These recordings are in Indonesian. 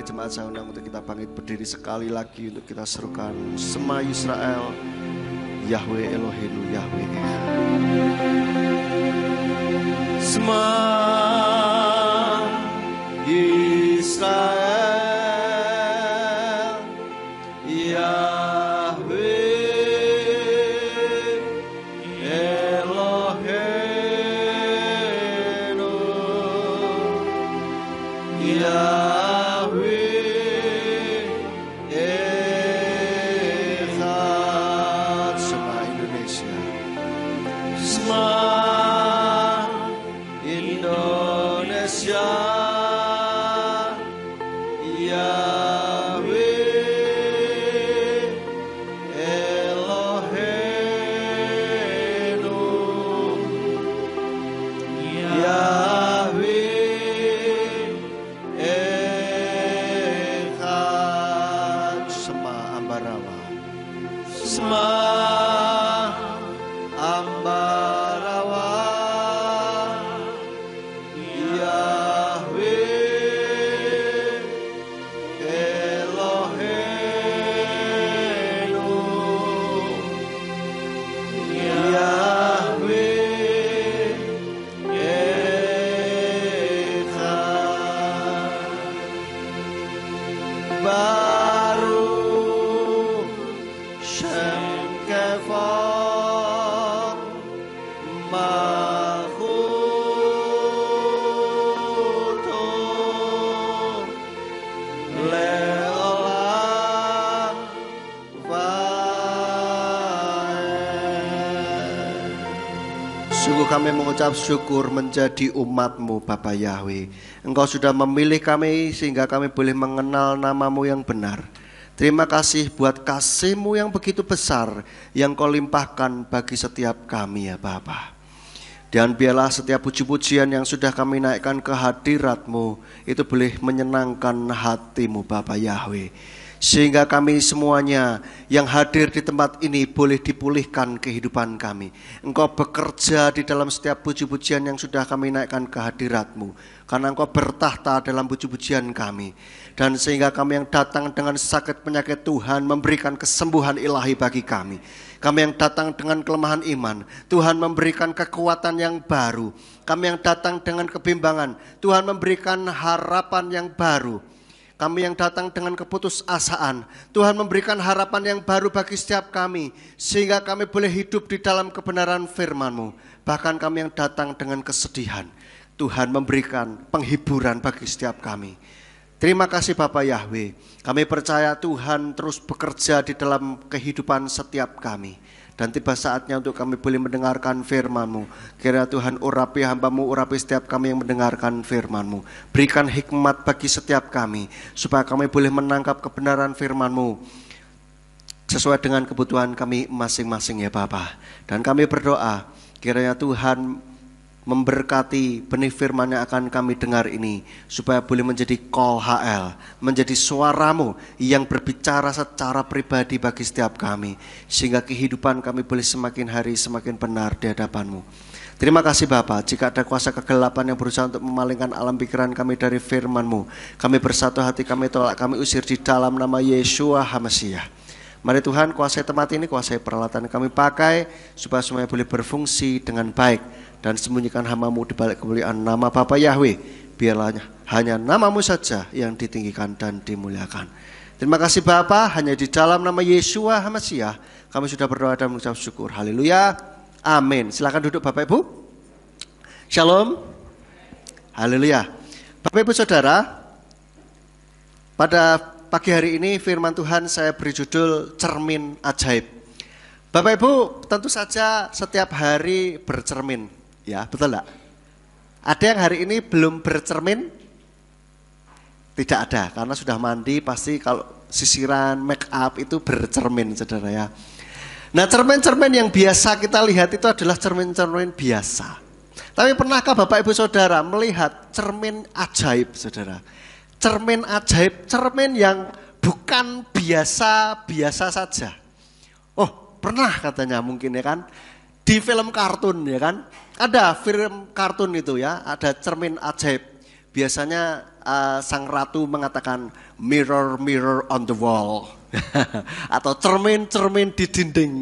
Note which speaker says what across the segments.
Speaker 1: Mari jemaat saya undang untuk kita bangkit berdiri sekali lagi untuk kita serukan Shema Yisrael, Yahweh Eloheinu, Yahweh Echad. Shema Yisrael, Yahweh Eloheinu, Yahweh Echad. Shema Indonesia, Shema Indonesia, Yahweh Eloheinu, Yahweh Echad. Shema Ambarawa, Shema Ambarawa, Yahweh Eloheinu, Yahweh Echad. Baruch Shem Kevod Malchuto Leolam Vaed. Sungguh kami mengucap syukur menjadi umat-Mu Bapa Yahweh. Engkau sudah memilih kami sehingga kami boleh mengenal nama-Mu yang benar. Terima kasih buat kasih-Mu yang begitu besar yang Kau limpahkan bagi setiap kami ya Bapa. Dan biarlah setiap puji-pujian yang sudah kami naikkan ke hadirat-Mu itu boleh menyenangkan hati-Mu Bapa Yahweh. Sehingga kami semuanya yang hadir di tempat ini boleh dipulihkan kehidupan kami. Engkau bekerja di dalam setiap puji-pujian yang sudah kami naikkan ke hadirat-Mu. Karena Engkau bertahta dalam puji-pujian kami. Dan sehingga kami yang datang dengan sakit penyakit Tuhan memberikan kesembuhan ilahi bagi kami. Kami yang datang dengan kelemahan iman, Tuhan memberikan kekuatan yang baru. Kami yang datang dengan kebimbangan, Tuhan memberikan harapan yang baru. Kami yang datang dengan keputusasaan, Tuhan memberikan harapan yang baru bagi setiap kami. Sehingga kami boleh hidup di dalam kebenaran firman-Mu. Bahkan kami yang datang dengan kesedihan, Tuhan memberikan penghiburan bagi setiap kami. Terima kasih Bapa Yahweh. Kami percaya Tuhan terus bekerja di dalam kehidupan setiap kami. Dan tiba saatnya untuk kami boleh mendengarkan firman-Mu. Kiranya Tuhan urapi hamba-Mu, urapi setiap kami yang mendengarkan firman-Mu. Berikan hikmat bagi setiap kami, supaya kami boleh menangkap kebenaran firman-Mu sesuai dengan kebutuhan kami masing-masing ya Bapa. Dan kami berdoa, kiranya Tuhan memberkati benih firman yang akan kami dengar ini, supaya boleh menjadi call HL, menjadi suara-Mu yang berbicara secara pribadi bagi setiap kami, sehingga kehidupan kami boleh semakin hari semakin benar di hadapan-Mu. Terima kasih Bapa. Jika ada kuasa kegelapan yang berusaha untuk memalingkan alam pikiran kami dari firman-Mu, kami bersatu hati, kami tolak, kami usir di dalam nama Yeshua HaMasiah. Mari Tuhan kuasai tempat ini, kuasai peralatan kami pakai, supaya semuanya boleh berfungsi dengan baik. Dan sembunyikan hamba-Mu di balik kemuliaan nama Bapa Yahweh. Biarlah hanya nama-Mu saja yang ditinggikan dan dimuliakan. Terima kasih Bapa, hanya di dalam nama Yeshua HaMasiah kami sudah berdoa dan mengucap syukur. Haleluya, amin. Silakan duduk Bapak Ibu. Shalom. Haleluya. Bapak Ibu Saudara, pada pagi hari ini firman Tuhan saya beri judul Cermin Ajaib. Bapak Ibu tentu saja setiap hari bercermin. Ya, betul enggak? Ada yang hari ini belum bercermin? Tidak ada, karena sudah mandi pasti kalau sisiran, make up itu bercermin saudara ya. Nah cermin-cermin yang biasa kita lihat itu adalah cermin-cermin biasa. Tapi pernahkah Bapak Ibu Saudara melihat cermin ajaib saudara? Cermin ajaib, cermin yang bukan biasa-biasa saja. Oh pernah katanya mungkin ya kan? Di film kartun ya kan? Ada film kartun itu ya, ada cermin ajaib. Biasanya sang ratu mengatakan mirror mirror on the wall atau cermin-cermin di dinding.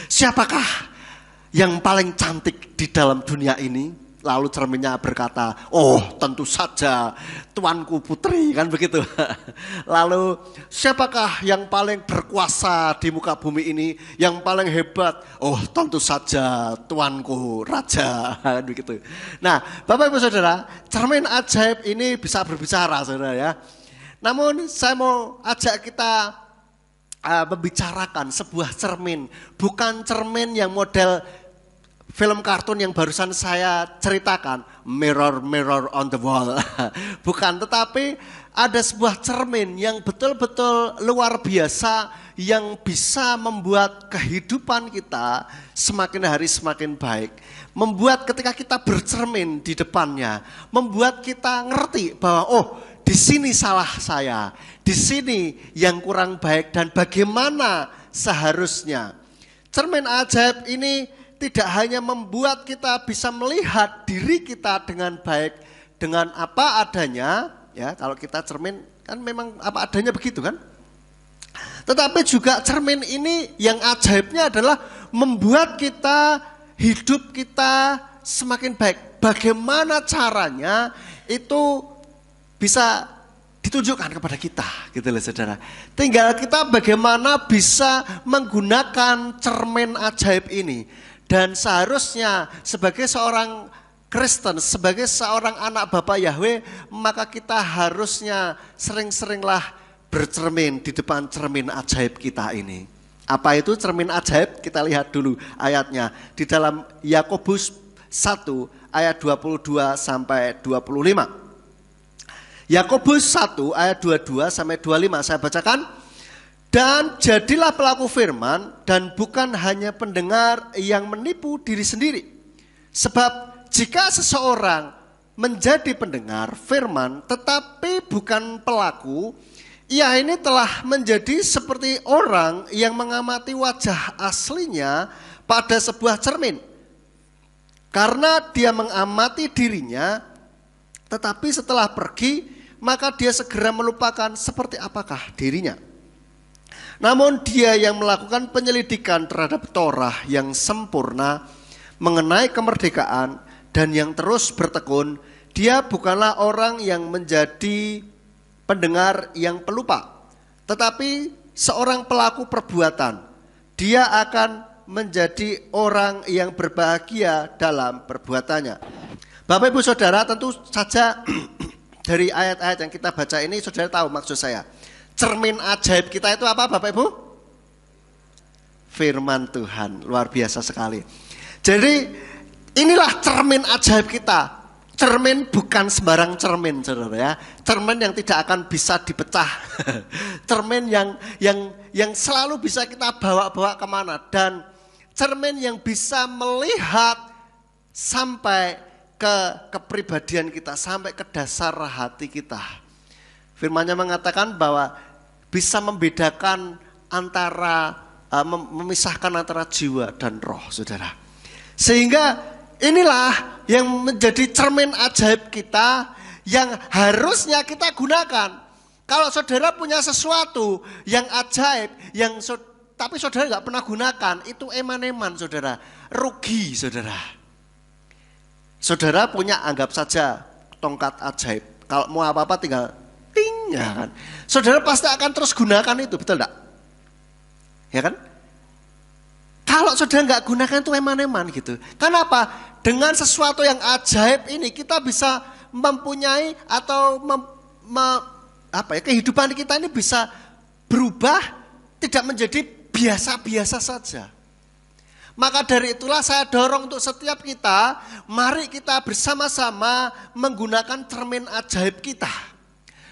Speaker 1: Siapakah yang paling cantik di dalam dunia ini? Lalu cerminnya berkata, oh tentu saja tuanku putri, kan begitu. Lalu siapakah yang paling berkuasa di muka bumi ini, yang paling hebat? Oh tentu saja tuanku raja, kan begitu. Nah Bapak Ibu Saudara, cermin ajaib ini bisa berbicara saudara ya. Namun saya mau ajak kita membicarakan sebuah cermin, bukan cermin yang model film kartun yang barusan saya ceritakan, mirror mirror on the wall. Bukan, tetapi ada sebuah cermin yang betul-betul luar biasa yang bisa membuat kehidupan kita semakin hari semakin baik. Membuat ketika kita bercermin di depannya, membuat kita ngerti bahwa oh, di sini salah saya, di sini yang kurang baik dan bagaimana seharusnya. Cermin ajaib ini tidak hanya membuat kita bisa melihat diri kita dengan baik, dengan apa adanya, ya kalau kita cermin kan memang apa adanya begitu kan. Tetapi juga cermin ini yang ajaibnya adalah membuat kita, hidup kita semakin baik. Bagaimana caranya itu bisa ditunjukkan kepada kita, gitu loh saudara. Tinggal kita bagaimana bisa menggunakan cermin ajaib ini. Dan seharusnya sebagai seorang Kristen, sebagai seorang anak Bapa Yahweh, maka kita harusnya sering-seringlah bercermin di depan cermin ajaib kita ini. Apa itu cermin ajaib? Kita lihat dulu ayatnya. Di dalam Yakobus 1 ayat 22 sampai 25. Yakobus 1 ayat 22 sampai 25 saya bacakan. Dan jadilah pelaku firman dan bukan hanya pendengar yang menipu diri sendiri. Sebab jika seseorang menjadi pendengar firman tetapi bukan pelaku, ia ini telah menjadi seperti orang yang mengamati wajah aslinya pada sebuah cermin. Karena dia mengamati dirinya, tetapi setelah pergi maka dia segera melupakan seperti apakah dirinya. Namun dia yang melakukan penyelidikan terhadap Torah yang sempurna mengenai kemerdekaan dan yang terus bertekun, dia bukanlah orang yang menjadi pendengar yang pelupa, tetapi seorang pelaku perbuatan. Dia akan menjadi orang yang berbahagia dalam perbuatannya. Bapak Ibu Saudara, tentu saja dari ayat-ayat yang kita baca ini saudara tahu maksud saya. Cermin ajaib kita itu apa Bapak Ibu? Firman Tuhan, luar biasa sekali. Jadi inilah cermin ajaib kita. Cermin bukan sembarang cermin saudara ya. Cermin yang tidak akan bisa dipecah. Cermin yang selalu bisa kita bawa-bawa kemana. Dan cermin yang bisa melihat sampai ke kepribadian kita, sampai ke dasar hati kita. Firman-Nya mengatakan bahwa bisa membedakan antara, memisahkan antara jiwa dan roh saudara. Sehingga inilah yang menjadi cermin ajaib kita yang harusnya kita gunakan. Kalau saudara punya sesuatu yang ajaib, tapi saudara nggak pernah gunakan, itu eman-eman saudara, rugi saudara. Saudara punya anggap saja tongkat ajaib, kalau mau apa-apa tinggal ting, ya kan. Saudara pasti akan terus gunakan itu, betul enggak? Ya kan? Kalau saudara nggak gunakan itu eman-eman gitu. Kenapa? Dengan sesuatu yang ajaib ini kita bisa mempunyai atau kehidupan kita ini bisa berubah, tidak menjadi biasa-biasa saja. Maka dari itulah saya dorong untuk setiap kita, mari kita bersama-sama menggunakan cermin ajaib kita.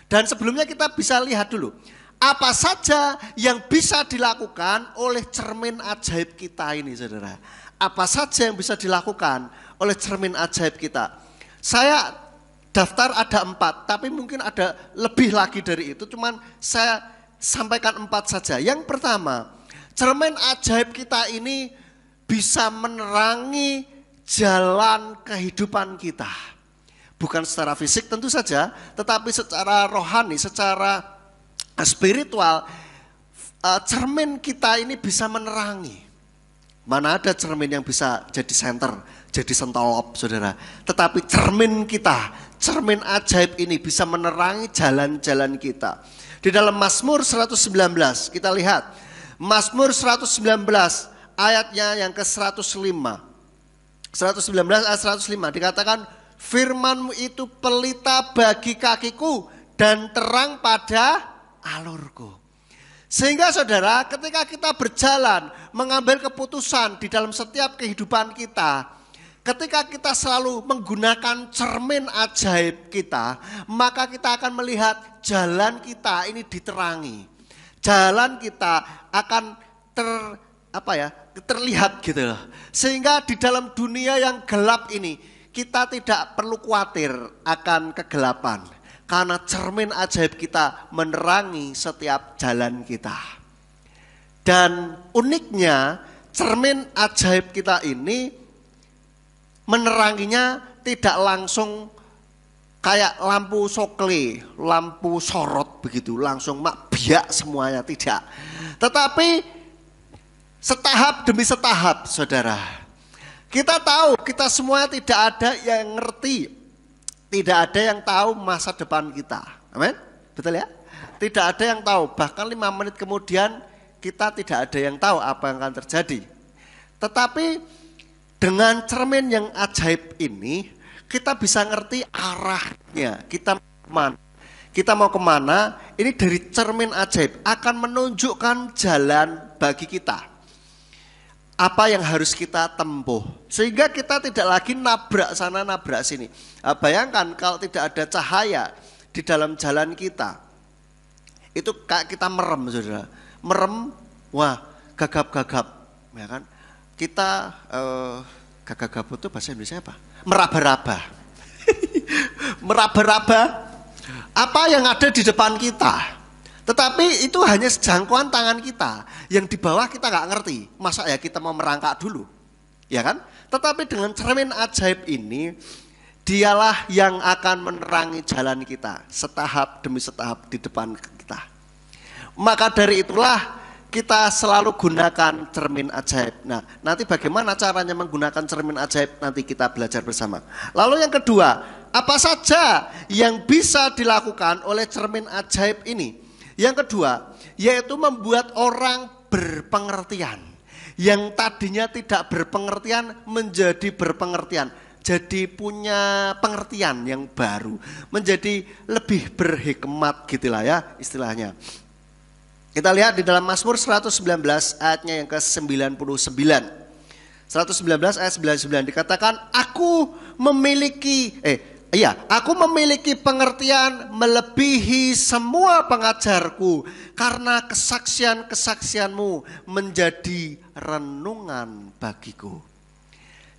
Speaker 1: Dan sebelumnya kita bisa lihat dulu, apa saja yang bisa dilakukan oleh cermin ajaib kita ini saudara. Apa saja yang bisa dilakukan oleh cermin ajaib kita. Saya daftar ada 4, tapi mungkin ada lebih lagi dari itu, cuman saya sampaikan 4 saja. Yang pertama, cermin ajaib kita ini bisa menerangi jalan kehidupan kita. bukan secara fisik tentu saja, tetapi secara rohani, secara spiritual, cermin kita ini bisa menerangi. Mana ada cermin yang bisa jadi senter, jadi sentolop, saudara. Tetapi cermin kita, cermin ajaib ini bisa menerangi jalan-jalan kita. Di dalam Mazmur 119, kita lihat. Mazmur 119 ayatnya yang ke-105. 119 ayat 105 dikatakan, firman-Mu itu pelita bagi kakiku dan terang pada alurku. Sehingga saudara, ketika kita berjalan mengambil keputusan di dalam setiap kehidupan kita, ketika kita selalu menggunakan cermin ajaib kita, maka kita akan melihat jalan kita ini diterangi. Jalan kita akan terlihat gitu loh. Sehingga di dalam dunia yang gelap ini, kita tidak perlu khawatir akan kegelapan. Karena cermin ajaib kita menerangi setiap jalan kita. Dan uniknya cermin ajaib kita ini meneranginya tidak langsung kayak lampu sokle, lampu sorot begitu, langsung biak semuanya, tidak. Tetapi setahap demi setahap, saudara. Kita tahu, kita semua tidak ada yang ngerti, tidak ada yang tahu masa depan kita. Amin? Betul ya? Tidak ada yang tahu, bahkan 5 menit kemudian kita tidak ada yang tahu apa yang akan terjadi. Tetapi dengan cermin yang ajaib ini, kita bisa ngerti arahnya. Kita mau kemana, ini dari cermin ajaib akan menunjukkan jalan bagi kita. Apa yang harus kita tempuh, sehingga kita tidak lagi nabrak sana nabrak sini. Bayangkan kalau tidak ada cahaya di dalam jalan kita, itu kayak kita merem, saudara. Merem, wah gagap-gagap, ya kan? Kita gagap-gagap itu bahasa Indonesia apa? Meraba-raba. Meraba-raba apa yang ada di depan kita. Tetapi itu hanya sejangkauan tangan kita. Yang di bawah kita nggak ngerti. Masa ya kita mau merangkak dulu, ya kan? Tetapi dengan cermin ajaib ini, dialah yang akan menerangi jalan kita setahap demi setahap di depan kita. Maka dari itulah kita selalu gunakan cermin ajaib. Nah, nanti bagaimana caranya menggunakan cermin ajaib, nanti kita belajar bersama. Lalu yang kedua, apa saja yang bisa dilakukan oleh cermin ajaib ini? Yang kedua, yaitu membuat orang berpengertian. Yang tadinya tidak berpengertian menjadi berpengertian. Jadi punya pengertian yang baru. Menjadi lebih berhikmat gitulah ya istilahnya. Kita lihat di dalam Mazmur 119 ayatnya yang ke-99. 119 ayat 99 dikatakan, aku memiliki pengertian melebihi semua pengajarku, karena kesaksian-kesaksianmu menjadi renungan bagiku.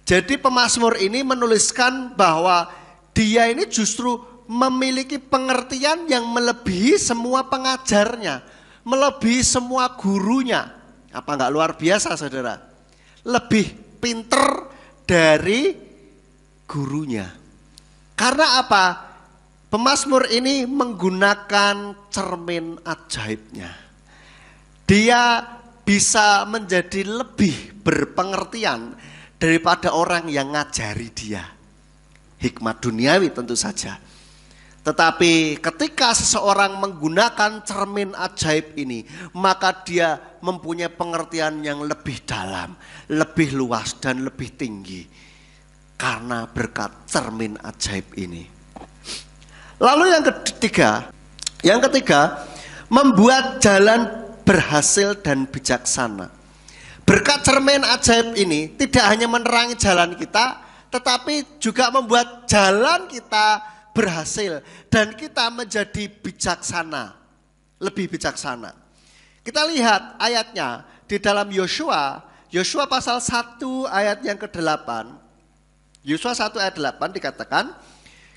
Speaker 1: Jadi pemazmur ini menuliskan bahwa dia ini justru memiliki pengertian yang melebihi semua pengajarnya, melebihi semua gurunya. Apa enggak luar biasa, saudara? Lebih pinter dari gurunya. Karena apa? Pemazmur ini menggunakan cermin ajaibnya. Dia bisa menjadi lebih berpengertian daripada orang yang ngajari dia. Hikmat duniawi tentu saja. Tetapi ketika seseorang menggunakan cermin ajaib ini, maka dia mempunyai pengertian yang lebih dalam, lebih luas dan lebih tinggi. Karena berkat cermin ajaib ini. Lalu yang ketiga, membuat jalan berhasil dan bijaksana. Berkat cermin ajaib ini tidak hanya menerangi jalan kita, tetapi juga membuat jalan kita berhasil dan kita menjadi bijaksana, lebih bijaksana. Kita lihat ayatnya di dalam Yosua pasal 1 ayat yang ke-8. Yosua 1 ayat 8 dikatakan,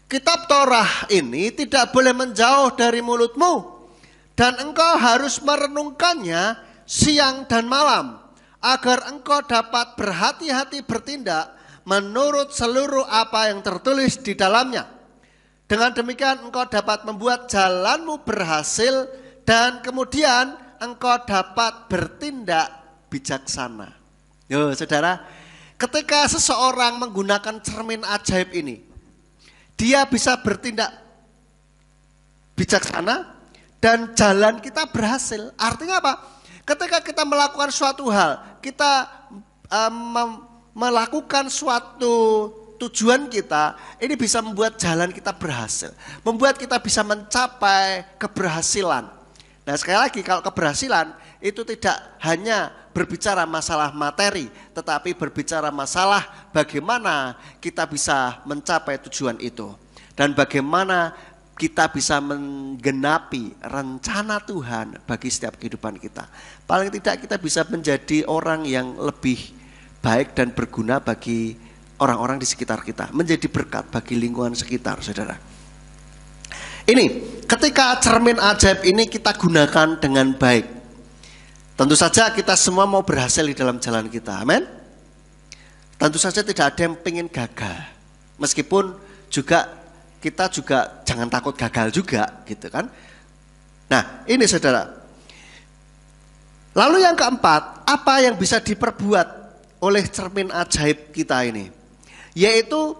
Speaker 1: kitab Torah ini tidak boleh menjauh dari mulutmu, dan engkau harus merenungkannya siang dan malam, agar engkau dapat berhati-hati bertindak menurut seluruh apa yang tertulis di dalamnya. Dengan demikian engkau dapat membuat jalanmu berhasil dan kemudian engkau dapat bertindak bijaksana. Yo, saudara, ketika seseorang menggunakan cermin ajaib ini, dia bisa bertindak bijaksana dan jalan kita berhasil. Artinya apa? Ketika kita melakukan suatu hal, kita melakukan suatu tujuan kita, ini bisa membuat jalan kita berhasil, membuat kita bisa mencapai keberhasilan. Nah, sekali lagi, kalau keberhasilan itu tidak hanya berbicara masalah materi, tetapi berbicara masalah bagaimana kita bisa mencapai tujuan itu dan bagaimana kita bisa menggenapi rencana Tuhan bagi setiap kehidupan kita. Paling tidak kita bisa menjadi orang yang lebih baik dan berguna bagi orang-orang di sekitar kita, menjadi berkat bagi lingkungan sekitar, saudara. Ini, ketika cermin ajaib ini kita gunakan dengan baik, tentu saja kita semua mau berhasil di dalam jalan kita, amin. Tentu saja tidak ada yang pengen gagal, meskipun juga kita juga jangan takut gagal juga, gitu kan. Nah, ini saudara. Lalu yang keempat, apa yang bisa diperbuat oleh cermin ajaib kita ini? Yaitu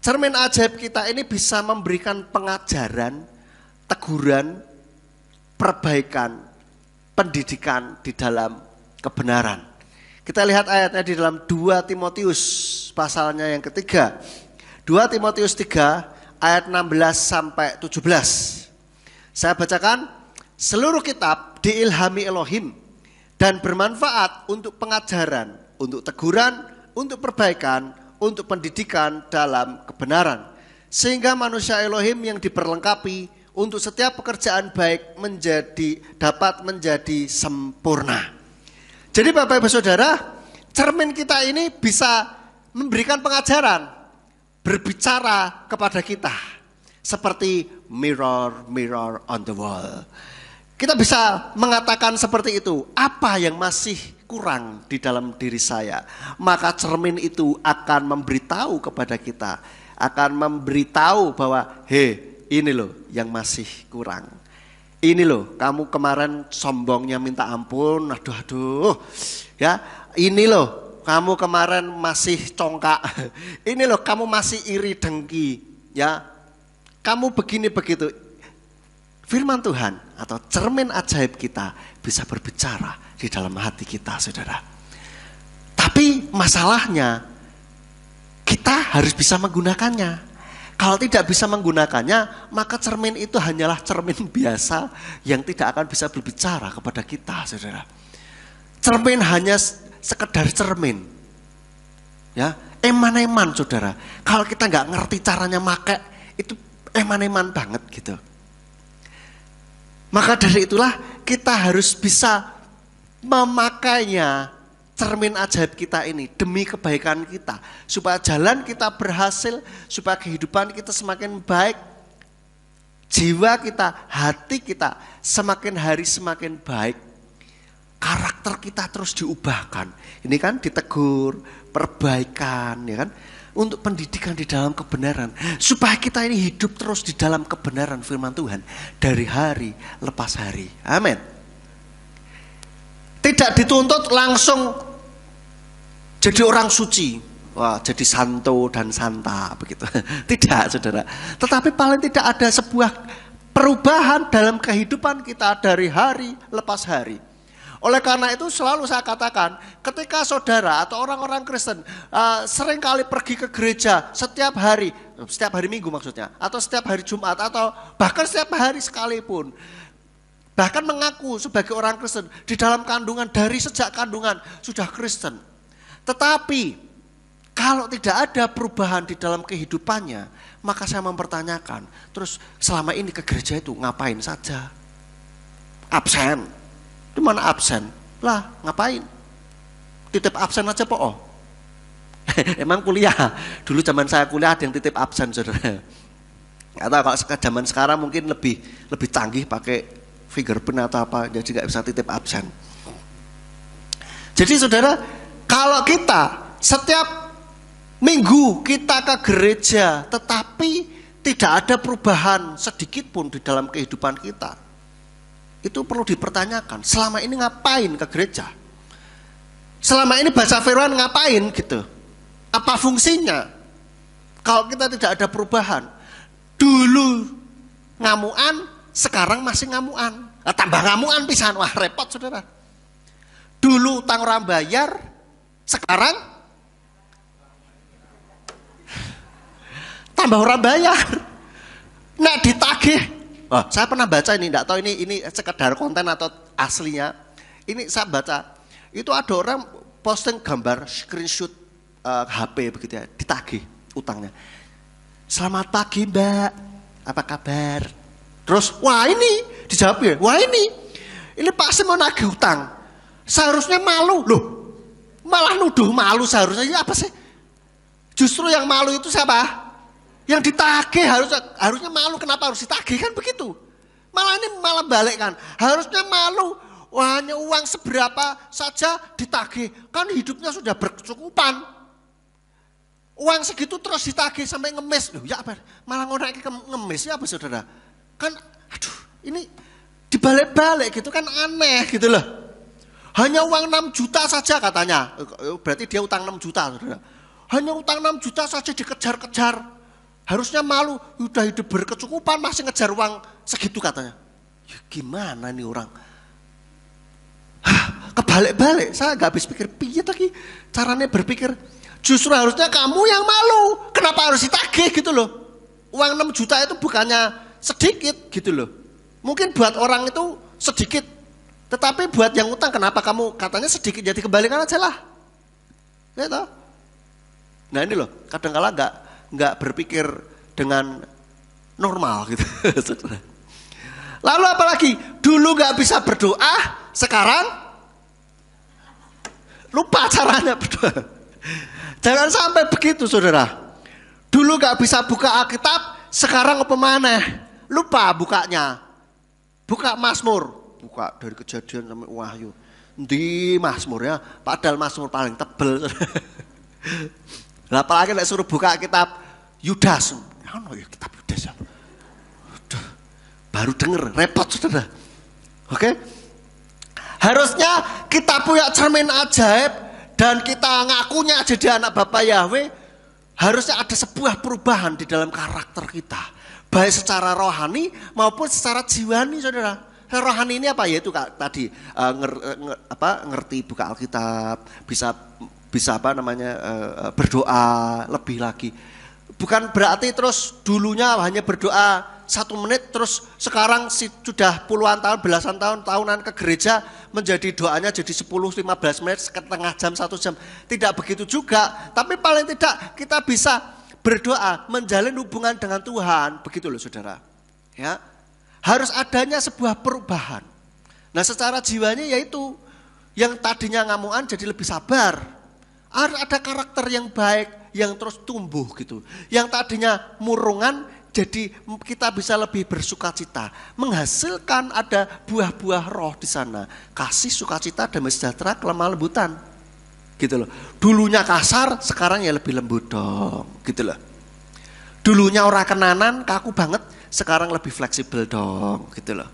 Speaker 1: cermin ajaib kita ini bisa memberikan pengajaran, teguran, perbaikan, pendidikan di dalam kebenaran. Kita lihat ayatnya di dalam 2 Timotius pasalnya yang ketiga. 2 Timotius 3 ayat 16 sampai 17. Saya bacakan, seluruh kitab diilhami Elohim dan bermanfaat untuk pengajaran, untuk teguran, untuk perbaikan, untuk pendidikan dalam kebenaran, sehingga manusia Elohim yang diperlengkapi untuk setiap pekerjaan baik dapat menjadi sempurna. Jadi Bapak Ibu Saudara, cermin kita ini bisa memberikan pengajaran, berbicara kepada kita seperti mirror on the wall. Kita bisa mengatakan seperti itu, apa yang masih kurang di dalam diri saya, maka cermin itu akan memberitahu kepada kita, akan memberitahu bahwa ini loh yang masih kurang. Ini loh, kamu kemarin sombongnya minta ampun, aduh ya. Ini loh, kamu kemarin masih congkak. Ini loh, kamu masih iri dengki, ya. Kamu begini begitu. Firman Tuhan atau cermin ajaib kita bisa berbicara di dalam hati kita, saudara. Tapi masalahnya kita harus bisa menggunakannya. Kalau tidak bisa menggunakannya, maka cermin itu hanyalah cermin biasa yang tidak akan bisa berbicara kepada kita, saudara. Cermin hanya sekedar cermin, ya, eman-eman, saudara. Kalau kita nggak ngerti caranya make, itu eman-eman banget gitu. Maka dari itulah kita harus bisa memakainya, cermin ajaib kita ini demi kebaikan kita, supaya jalan kita berhasil, supaya kehidupan kita semakin baik, jiwa kita, hati kita semakin hari semakin baik, karakter kita terus diubahkan. Ini kan ditegur, perbaikan, ya kan, untuk pendidikan di dalam kebenaran, supaya kita ini hidup terus di dalam kebenaran firman Tuhan dari hari lepas hari. Amin. Tidak dituntut langsung jadi orang suci, wah, jadi santo dan santa begitu. Tidak, saudara. Tetapi paling tidak ada sebuah perubahan dalam kehidupan kita dari hari lepas hari. Oleh karena itu selalu saya katakan, ketika saudara atau orang-orang Kristen seringkali pergi ke gereja setiap hari Minggu maksudnya, atau setiap hari Jumat, atau bahkan setiap hari sekalipun, bahkan mengaku sebagai orang Kristen di dalam kandungan, dari sejak kandungan sudah Kristen. Tetapi kalau tidak ada perubahan di dalam kehidupannya, maka saya mempertanyakan, terus selama ini ke gereja itu ngapain saja? Absen. Di mana absen? Lah, ngapain? Titip absen aja po. Emang kuliah. Dulu zaman saya kuliah ada yang titip absen, saudara. Atau kalau zaman sekarang mungkin lebih canggih pakai fingerprint atau apa, jadi nggak bisa titip absen. Jadi saudara, kalau kita setiap minggu kita ke gereja, tetapi tidak ada perubahan sedikit pun di dalam kehidupan kita, itu perlu dipertanyakan. Selama ini ngapain ke gereja? Selama ini baca firman ngapain gitu? Apa fungsinya? Kalau kita tidak ada perubahan, dulu ngamuan, sekarang masih ngamuan. Tambah ngamuan pisan, wah repot saudara. Dulu utang orang bayar, sekarang tambah orang bayar. Nah ditagih. Oh, saya pernah baca ini, tidak tahu ini sekedar konten atau aslinya. Ini saya baca, itu ada orang posting gambar screenshot HP begitu ya, ditagih utangnya. Selamat pagi Mbak, apa kabar? Terus, wah ini dijawab ya, wah ini pasti mau nagih utang. Seharusnya malu loh, malah nuduh malu seharusnya. Ya apa sih? Justru yang malu itu siapa? Yang ditagih harusnya malu. Kenapa harus ditagih kan begitu? Malah ini malah balik kan. Harusnya malu. Wah, hanya uang seberapa saja ditagih. Kan hidupnya sudah berkecukupan. Uang segitu terus ditagih sampai ngemis. Loh, ya apa? Malah ngonek ngemis ya apa saudara? Kan aduh, ini dibalik-balik gitu kan aneh gitu loh. Hanya uang 6 juta saja katanya. Berarti dia utang 6 juta saudara. Hanya utang 6 juta saja dikejar-kejar. Harusnya malu, udah hidup berkecukupan masih ngejar uang segitu katanya. Ya gimana nih orang? Kebalik-balik, saya gak habis pikir piye lagi caranya berpikir. Justru harusnya kamu yang malu. Kenapa harus ditagih gitu loh? Uang 6 juta itu bukannya sedikit gitu loh. Mungkin buat orang itu sedikit. Tetapi buat yang utang kenapa kamu katanya sedikit, jadi kembalikan aja lah. Ya toh? Nah ini loh, kadang-kala nggak berpikir dengan normal gitu. Lalu apalagi dulu nggak bisa berdoa, sekarang lupa caranya berdoa. Jangan sampai begitu saudara. Dulu nggak bisa buka Alkitab, sekarang apa mana? Lupa bukanya. Buka Mazmur. Buka dari Kejadian sampai Wahyu. Di Mazmur ya, padahal Mazmur paling tebel. Lah apalagi nek suruh buka kitab Yudas. Ono ya kitab Yudas ya. Baru denger, repot Saudara. Oke? Harusnya kita punya cermin ajaib dan kita ngakunya jadi anak Bapa Yahweh, harusnya ada sebuah perubahan di dalam karakter kita. Baik secara rohani maupun secara jiwani Saudara. Rohani ini apa? Yaitu tadi ngerti buka Alkitab, bisa apa namanya berdoa lebih lagi. Bukan berarti terus dulunya hanya berdoa 1 menit terus sekarang sudah puluhan tahun, belasan tahunan ke gereja menjadi doanya jadi 10-15 menit, setengah jam, 1 jam. Tidak begitu juga, tapi paling tidak kita bisa berdoa, menjalin hubungan dengan Tuhan, begitu loh Saudara. Ya. Harus adanya sebuah perubahan. Nah secara jiwanya yaitu yang tadinya ngamuan jadi lebih sabar. Harus ada karakter yang baik yang terus tumbuh gitu. Yang tadinya murungan jadi kita bisa lebih bersukacita. Menghasilkan ada buah-buah roh di sana. Kasih, sukacita, damai sejahtera, kelemah lembutan. Gitu loh. Dulunya kasar, sekarang ya lebih lembut dong. Gitu loh. Dulunya orang kenanan, kaku banget. Sekarang lebih fleksibel dong, gitu loh.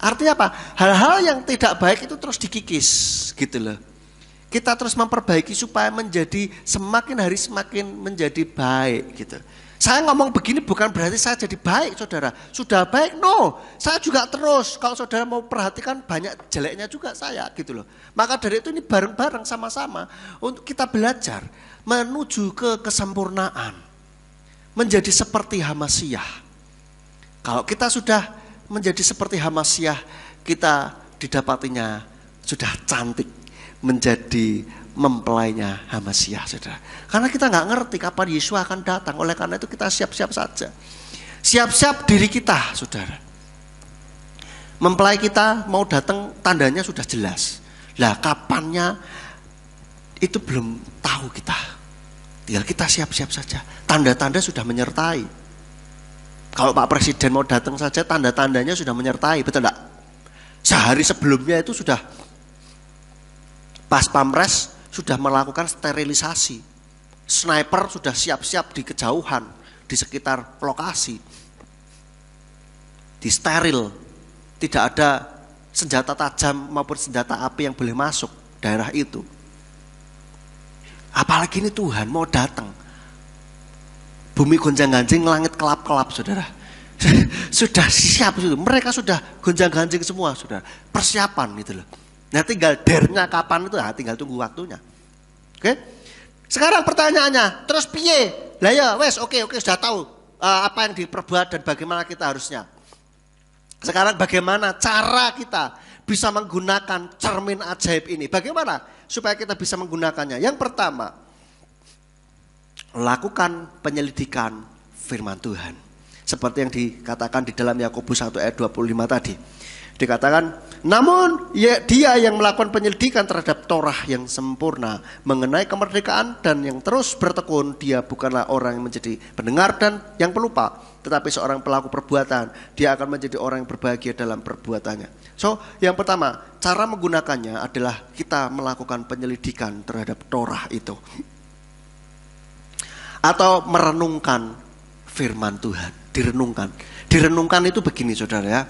Speaker 1: Artinya apa? Hal-hal yang tidak baik itu terus dikikis, gitu loh. Kita terus memperbaiki supaya menjadi semakin hari semakin menjadi baik, gitu. Saya ngomong begini bukan berarti saya jadi baik, Saudara. Sudah baik, no. Saya juga terus, kalau Saudara mau perhatikan banyak jeleknya juga saya, gitu loh. Maka dari itu ini bareng-bareng sama-sama untuk kita belajar menuju ke kesempurnaan. Menjadi seperti Hamasyah. Kalau kita sudah menjadi seperti Hamasyah, kita didapatinya sudah cantik menjadi mempelainya Hamasyah, Saudara. Karena kita nggak ngerti kapan Yesus akan datang, oleh karena itu kita siap-siap saja. Siap-siap diri kita, Saudara. Mempelai kita mau datang, tandanya sudah jelas. Lah kapannya itu belum tahu kita. Tinggal kita siap-siap saja. Tanda-tanda sudah menyertai. Kalau Pak Presiden mau datang saja tanda-tandanya sudah menyertai, betul enggak? Sehari sebelumnya itu sudah Pas Pampres sudah melakukan sterilisasi. Sniper sudah siap-siap di kejauhan. di sekitar lokasi, di steril, tidak ada senjata tajam maupun senjata api yang boleh masuk daerah itu. Apalagi ini Tuhan mau datang, bumi gonjang-ganjing, langit kelap-kelap, saudara. Sudah siap, mereka sudah gonjang-ganjing semua, saudara. Persiapan gitu loh. Nah tinggal dernya kapan itu, tinggal tunggu waktunya. Oke? Sekarang pertanyaannya, terus piye? Lah ya, wes, oke, sudah tahu apa yang diperbuat dan bagaimana kita harusnya. Sekarang bagaimana cara kita bisa menggunakan cermin ajaib ini? Bagaimana supaya kita bisa menggunakannya? Yang pertama, lakukan penyelidikan firman Tuhan. Seperti yang dikatakan di dalam Yakobus 1 ayat 25 tadi. Dikatakan, namun dia yang melakukan penyelidikan terhadap Torah yang sempurna mengenai kemerdekaan dan yang terus bertekun, dia bukanlah orang yang menjadi pendengar dan yang pelupa, tetapi seorang pelaku perbuatan. Dia akan menjadi orang yang berbahagia dalam perbuatannya. So, yang pertama, cara menggunakannya adalah kita melakukan penyelidikan terhadap Torah itu. Atau merenungkan firman Tuhan. Direnungkan itu begini, saudara ya.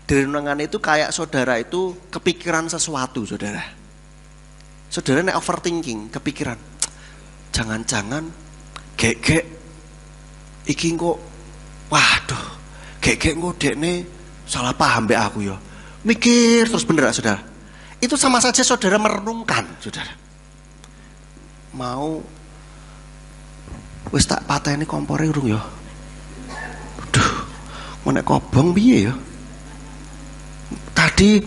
Speaker 1: Direnungkan itu kayak saudara itu kepikiran sesuatu, saudara. Saudara nek overthinking, kepikiran. Jangan-jangan gek iki kok, waduh, gek kok dekne salah paham mbek aku ya. Mikir terus bener, saudara. Itu sama saja saudara merenungkan, saudara. Mau wis tak pateni kompore urung ya. Aduh, nek kobong piye ya? Tadi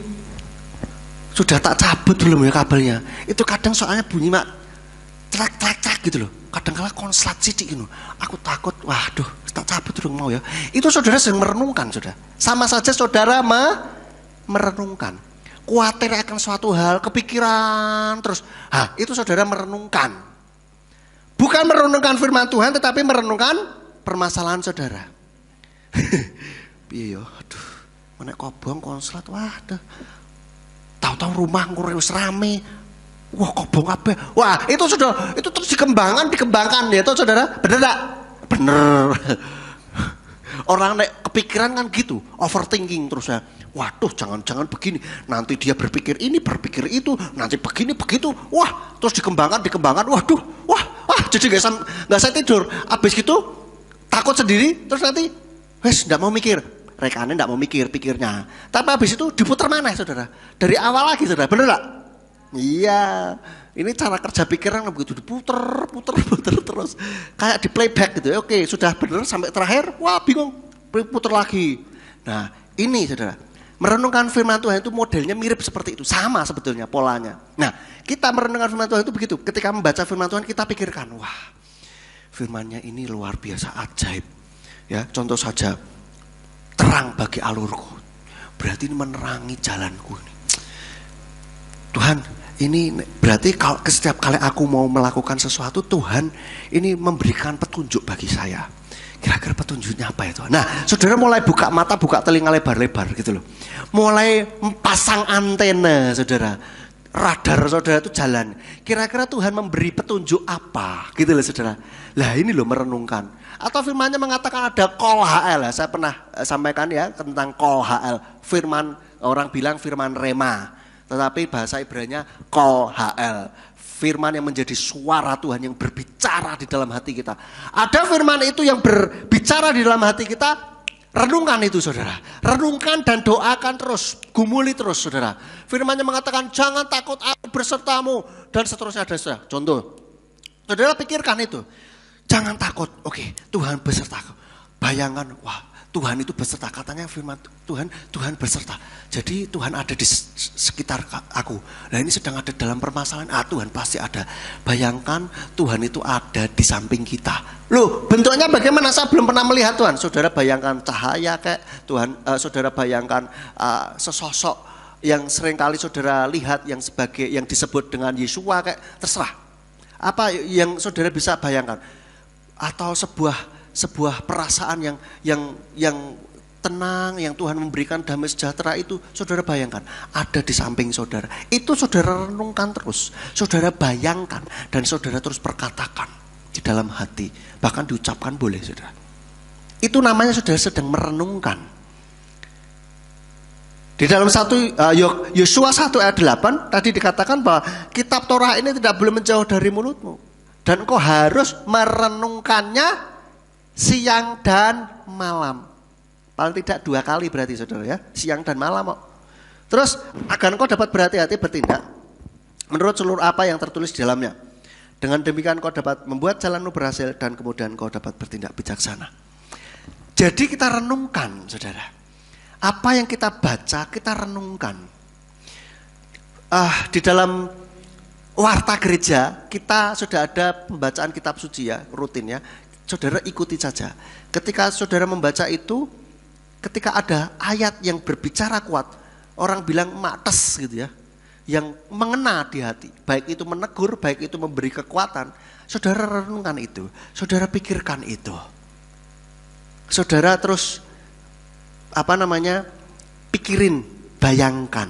Speaker 1: sudah tak cabut belum ya kabelnya? Itu kadang soalnya bunyi mak cek gitu loh. Kadang kala konslet sidik gitu. Aku takut, waduh, tak cabut dong mau ya. Itu saudara sedang merenungkan, saudara. Sama saja saudara merenungkan. Khawatir akan suatu hal, kepikiran terus. Itu saudara merenungkan. Bukan merenungkan firman Tuhan, tetapi merenungkan permasalahan saudara. Piye yo, aduh, menek kobong konslet, waduh. Tahu-tahu rumah ngurus rame. Wah, kobong kabeh. Wah, itu sudah, itu terus dikembangkan ya, itu saudara. Bener enggak? Bener. Orang nek kepikiran kan gitu, overthinking terus ya. Waduh, jangan-jangan begini. Nanti dia berpikir ini, berpikir itu, nanti begini, begitu. Wah, terus dikembangkan. Waduh, wah, jadi nggak saya tidur. Habis gitu takut sendiri, terus nanti wes nggak mau mikir, rekannya nggak mau pikirnya. Tapi habis itu diputar mana, saudara? Dari awal lagi, saudara, bener nggak? Iya, ini cara kerja pikiran begitu, diputer terus, kayak di playback gitu. Oke, sudah bener sampai terakhir, wah bingung, putar lagi. Nah, ini saudara, merenungkan firman Tuhan itu modelnya mirip seperti itu, sama sebetulnya polanya. Nah, kita merenungkan firman Tuhan itu begitu. Ketika membaca firman Tuhan kita pikirkan, wah, firmannya ini luar biasa ajaib. Ya, contoh saja, terang bagi alurku, berarti ini menerangi jalanku. Tuhan, ini berarti kalau setiap kali aku mau melakukan sesuatu, Tuhan ini memberikan petunjuk bagi saya. Kira-kira petunjuknya apa itu? Nah, saudara mulai buka mata, buka telinga lebar-lebar gitu loh. Mulai pasang antena, saudara. Radar saudara itu jalan. Kira-kira Tuhan memberi petunjuk apa? Gitu loh, saudara. Lah ini loh merenungkan. Atau firmannya mengatakan ada kol HL. Saya pernah sampaikan ya tentang kol HL. Firman, orang bilang firman rema. Tetapi bahasa Ibraninya kol HL. Firman yang menjadi suara Tuhan yang berbicara di dalam hati kita. Ada firman itu yang berbicara di dalam hati kita. Renungkan itu, saudara. Renungkan dan doakan terus. Gumuli terus, saudara. Firman-Nya mengatakan jangan takut, aku bersertamu. Dan seterusnya ada, saudara. Contoh, saudara pikirkan itu. Jangan takut, oke, Tuhan besertaku. Bayangkan, wah, Tuhan itu beserta. Katanya firman Tuhan beserta. Jadi Tuhan ada di sekitar aku. Nah ini sedang ada dalam permasalahan. Tuhan pasti ada. Bayangkan Tuhan itu ada di samping kita. Loh, bentuknya bagaimana? Saya belum pernah melihat Tuhan. Saudara bayangkan cahaya kayak Tuhan. Saudara bayangkan sesosok yang seringkali saudara lihat yang sebagai yang disebut dengan Yesua kayak terserah. Apa yang saudara bisa bayangkan? Atau sebuah perasaan yang tenang, yang Tuhan memberikan damai sejahtera itu, saudara bayangkan ada di samping saudara. Itu saudara renungkan terus, saudara bayangkan dan saudara terus perkatakan di dalam hati, bahkan diucapkan boleh, saudara. Itu namanya saudara sedang merenungkan. Di dalam Yosua 1 ayat 8 tadi dikatakan bahwa kitab Torah ini tidak boleh menjauh dari mulutmu. Dan engkau harus merenungkannya siang dan malam. Paling tidak 2 kali berarti saudara ya, siang dan malam kok. Terus agar engkau dapat berhati-hati bertindak menurut seluruh apa yang tertulis di dalamnya. Dengan demikian engkau dapat membuat jalanmu berhasil dan kemudian engkau dapat bertindak bijaksana. Jadi kita renungkan saudara. Apa yang kita baca, kita renungkan. Di dalam warta gereja, kita sudah ada pembacaan kitab suci ya, rutin ya. Saudara ikuti saja. Ketika saudara membaca itu, ketika ada ayat yang berbicara kuat, orang bilang mates gitu ya, yang mengena di hati. Baik itu menegur, baik itu memberi kekuatan. Saudara renungkan itu, saudara pikirkan itu. Saudara terus pikirin, bayangkan.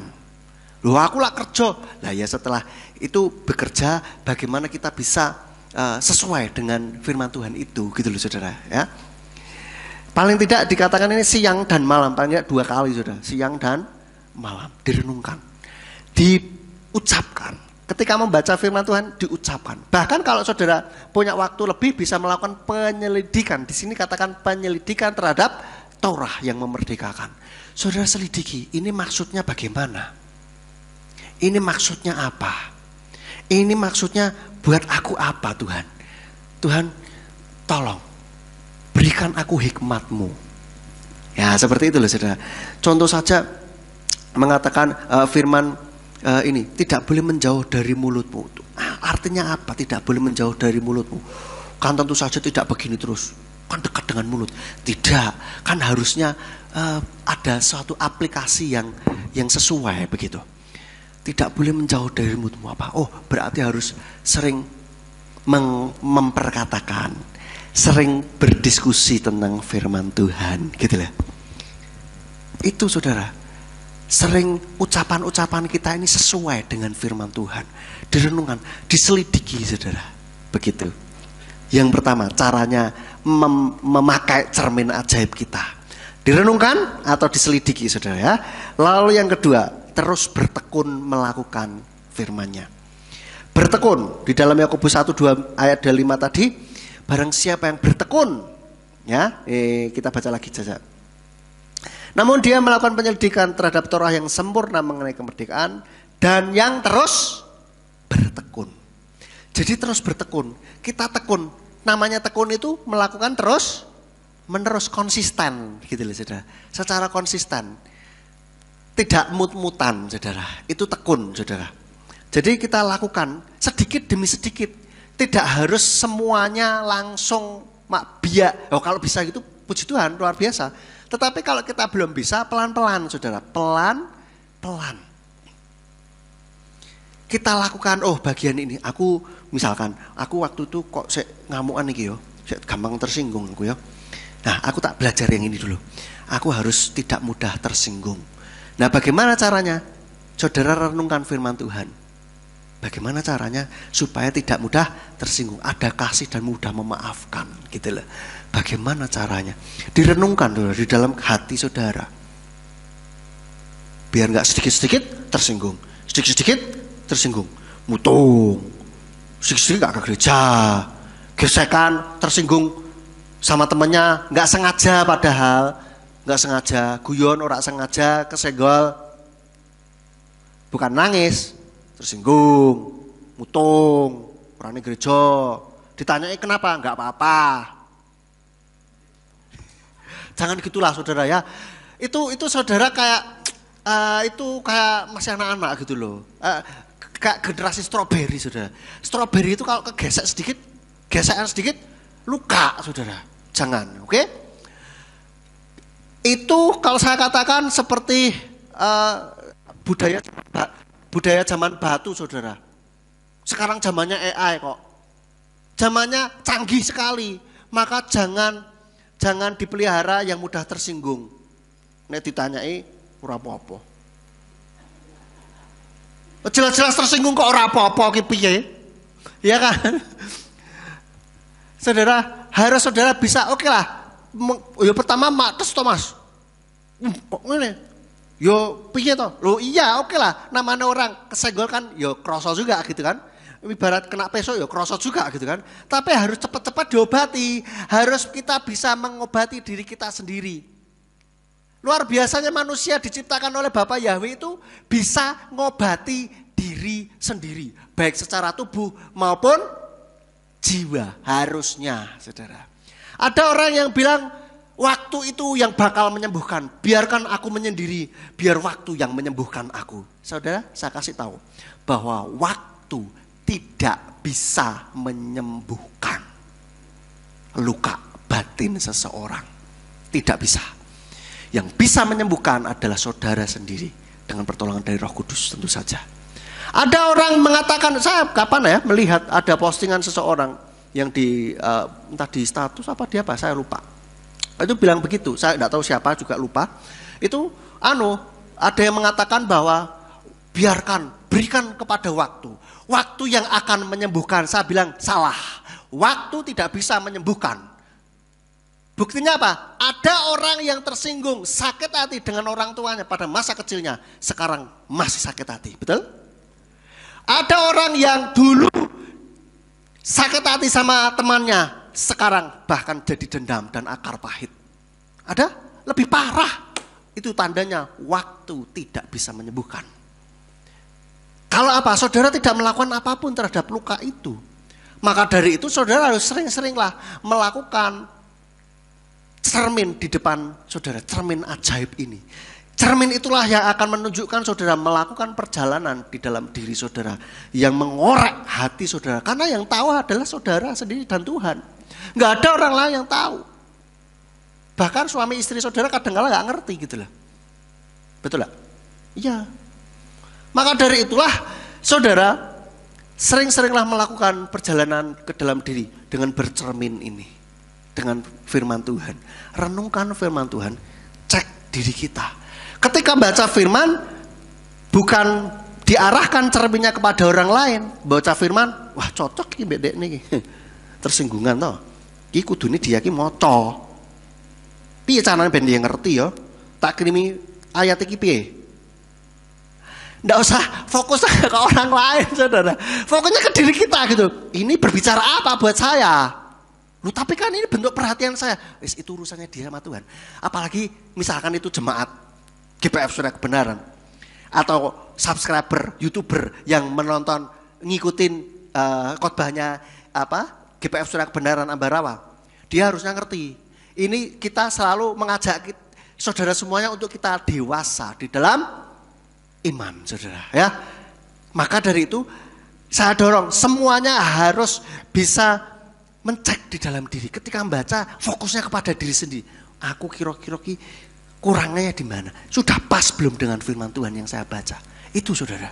Speaker 1: Loh aku lah kerja. Lah ya setelah itu bekerja, bagaimana kita bisa sesuai dengan firman Tuhan itu, gitu loh saudara ya. Paling tidak dikatakan ini siang dan malam, paling tidak 2 kali saudara, siang dan malam, direnungkan, diucapkan. Ketika membaca firman Tuhan diucapkan. Bahkan kalau saudara punya waktu lebih bisa melakukan penyelidikan. Di sini katakan penyelidikan terhadap Torah yang memerdekakan. Saudara selidiki, ini maksudnya bagaimana? Ini maksudnya apa? Ini maksudnya buat aku apa Tuhan? Tuhan tolong berikan aku hikmat-Mu. Ya seperti itu loh saudara. Contoh saja mengatakan firman ini tidak boleh menjauh dari mulutmu. Artinya apa? Tidak boleh menjauh dari mulutmu. Kan tentu saja tidak begini terus. Kan dekat dengan mulut. Tidak, kan harusnya ada suatu aplikasi yang sesuai begitu. Tidak boleh menjauh dari mulutmu apa? Oh, berarti harus sering memperkatakan, sering berdiskusi tentang firman Tuhan, gitu lah. Itu saudara, sering ucapan-ucapan kita ini sesuai dengan firman Tuhan. Direnungkan, diselidiki saudara, begitu. Yang pertama, caranya memakai cermin ajaib kita. Direnungkan atau diselidiki saudara ya. Lalu yang kedua, terus bertekun melakukan firman-Nya. Bertekun, di dalam Yakobus 1:2 ayat 5 tadi, barang siapa yang bertekun, ya, kita baca lagi saja. Namun dia melakukan penyelidikan terhadap Torah yang sempurna mengenai kemerdekaan dan yang terus bertekun. Jadi terus bertekun, kita tekun. Namanya tekun itu melakukan terus menerus, konsisten gitu loh saudara. Secara konsisten. Tidak mut-mutan saudara. Itu tekun saudara. Jadi kita lakukan sedikit demi sedikit. Tidak harus semuanya langsung biak. Oh kalau bisa gitu puji Tuhan luar biasa. Tetapi kalau kita belum bisa pelan-pelan saudara. Pelan-pelan. Kita lakukan, oh bagian ini, aku misalkan, aku waktu itu kok ngamukan iki yo, gampang tersinggung aku ya. Nah, aku tak belajar yang ini dulu. Aku harus tidak mudah tersinggung. Nah, bagaimana caranya? Saudara renungkan firman Tuhan. Bagaimana caranya supaya tidak mudah tersinggung, ada kasih dan mudah memaafkan, gitu loh. Bagaimana caranya? Direnungkan dulu di dalam hati saudara. Biar nggak sedikit-sedikit tersinggung, sedikit-sedikit tersinggung, mutung, sedikit-sedikit gak ke gereja, gesekan, tersinggung sama temennya, nggak sengaja padahal, nggak sengaja, guyon orang sengaja, kesenggol, bukan nangis, tersinggung, mutung, orangnya gereja, ditanyai kenapa, nggak apa-apa. Jangan gitulah saudara ya, itu saudara kayak itu kayak masih anak-anak gitu loh. Kayak generasi stroberi saudara. Stroberi itu kalau kegesek sedikit, gesekan sedikit, luka saudara. Jangan, oke? Itu kalau saya katakan seperti budaya zaman batu saudara. Sekarang zamannya AI kok. Zamannya canggih sekali. Maka jangan dipelihara yang mudah tersinggung. Nek ditanyai ora apa-apa. Jelas-jelas tersinggung kok ora apa-apa ki piye? Ya kan? Saudara, harus saudara bisa oke lah. Ya pertama mates to Mas. Kok ngene? Yo piye to? Loh iya oke lah, namanya orang kesenggol kan yo kroso juga gitu kan. Ibarat kena peso ya krosot juga gitu kan. Tapi harus cepat-cepat diobati. Harus kita bisa mengobati diri kita sendiri. Luar biasanya manusia diciptakan oleh Bapa Yahweh itu bisa ngobati diri sendiri. Baik secara tubuh maupun jiwa. Harusnya saudara. Ada orang yang bilang waktu itu yang bakal menyembuhkan. Biarkan aku menyendiri. Biar waktu yang menyembuhkan aku. Saudara saya kasih tahu bahwa waktu tidak bisa menyembuhkan luka batin seseorang. Tidak bisa. Yang bisa menyembuhkan adalah saudara sendiri dengan pertolongan dari Roh Kudus tentu saja. Ada orang mengatakan, saya kapan ya melihat ada postingan seseorang yang di entah di status apa dia apa saya lupa. Itu bilang begitu, saya tidak tahu siapa juga lupa. Itu ada yang mengatakan bahwa berikan kepada waktu. Waktu yang akan menyembuhkan. Saya bilang salah. Waktu tidak bisa menyembuhkan. Buktinya apa? Ada orang yang tersinggung, sakit hati dengan orang tuanya pada masa kecilnya. Sekarang masih sakit hati. Betul? Ada orang yang dulu sakit hati sama temannya. Sekarang bahkan jadi dendam dan akar pahit. Ada? Lebih parah. Itu tandanya waktu tidak bisa menyembuhkan. Kalau apa? Saudara tidak melakukan apapun terhadap luka itu. Maka dari itu saudara harus sering-seringlah melakukan cermin di depan saudara. Cermin ajaib ini. Cermin itulah yang akan menunjukkan saudara melakukan perjalanan di dalam diri saudara. Yang mengorek hati saudara. Karena yang tahu adalah saudara sendiri dan Tuhan. Nggak ada orang lain yang tahu. Bahkan suami istri saudara kadang-kadang nggak ngerti gitu lah. Betul nggak? Iya. Maka dari itulah saudara sering-seringlah melakukan perjalanan ke dalam diri dengan bercermin ini. Dengan firman Tuhan. Renungkan firman Tuhan. Cek diri kita. Ketika baca firman bukan diarahkan cerminnya kepada orang lain. Baca firman, wah cocok ini bedek nih. Tersinggungan toh. Ki kudune dia ki maca. Piye carane ben dia ngerti ya? Tak kirimi ayat iki piye? Nggak usah fokus ke orang lain saudara. Fokusnya ke diri kita gitu. Ini berbicara apa buat saya? Loh tapi kan ini bentuk perhatian saya. Itu urusannya dia sama Tuhan. Apalagi misalkan itu jemaat GPF Suara Kebenaran. Atau subscriber, YouTuber yang menonton, ngikutin khotbahnya GPF Suara Kebenaran Ambarawa. Dia harusnya ngerti. Ini kita selalu mengajak saudara semuanya untuk kita dewasa di dalam iman saudara ya. Maka dari itu saya dorong semuanya harus bisa mencek di dalam diri. Ketika membaca fokusnya kepada diri sendiri. Aku kira-kira kurangnya di mana? Sudah pas belum dengan firman Tuhan yang saya baca? Itu saudara.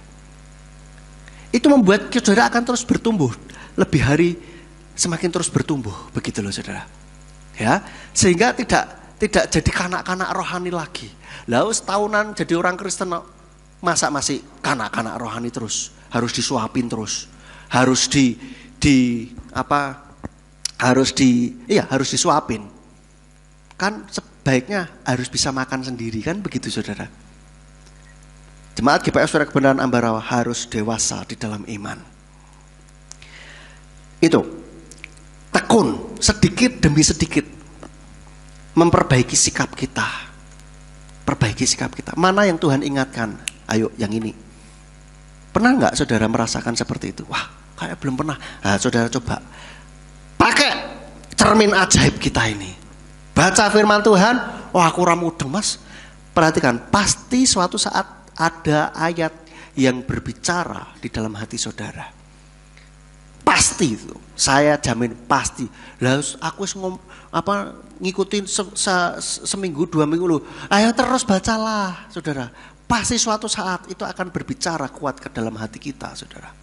Speaker 1: Itu membuat saudara akan terus bertumbuh. Lebih hari semakin terus bertumbuh. Begitu loh saudara. Ya, sehingga tidak jadi kanak-kanak rohani lagi. Lalu setahunan jadi orang Kristen masa masih kanak-kanak rohani terus, harus disuapin terus, harus harus disuapin. Kan sebaiknya harus bisa makan sendiri kan begitu saudara. Jemaat GPF Suara Kebenaran Ambarawa harus dewasa di dalam iman. Itu tekun sedikit demi sedikit memperbaiki sikap kita. Perbaiki sikap kita. Mana yang Tuhan ingatkan? Ayo yang ini. Pernah nggak saudara merasakan seperti itu? Wah kayak belum pernah. Nah, saudara coba pakai cermin ajaib kita ini. Baca firman Tuhan. Wah aku mudeng mas. Perhatikan pasti suatu saat ada ayat yang berbicara di dalam hati saudara. Pasti itu, saya jamin pasti. Lah aku ngikutin seminggu 2 minggu loh. Ayo terus bacalah, saudara. Pasti suatu saat itu akan berbicara kuat ke dalam hati kita, saudara.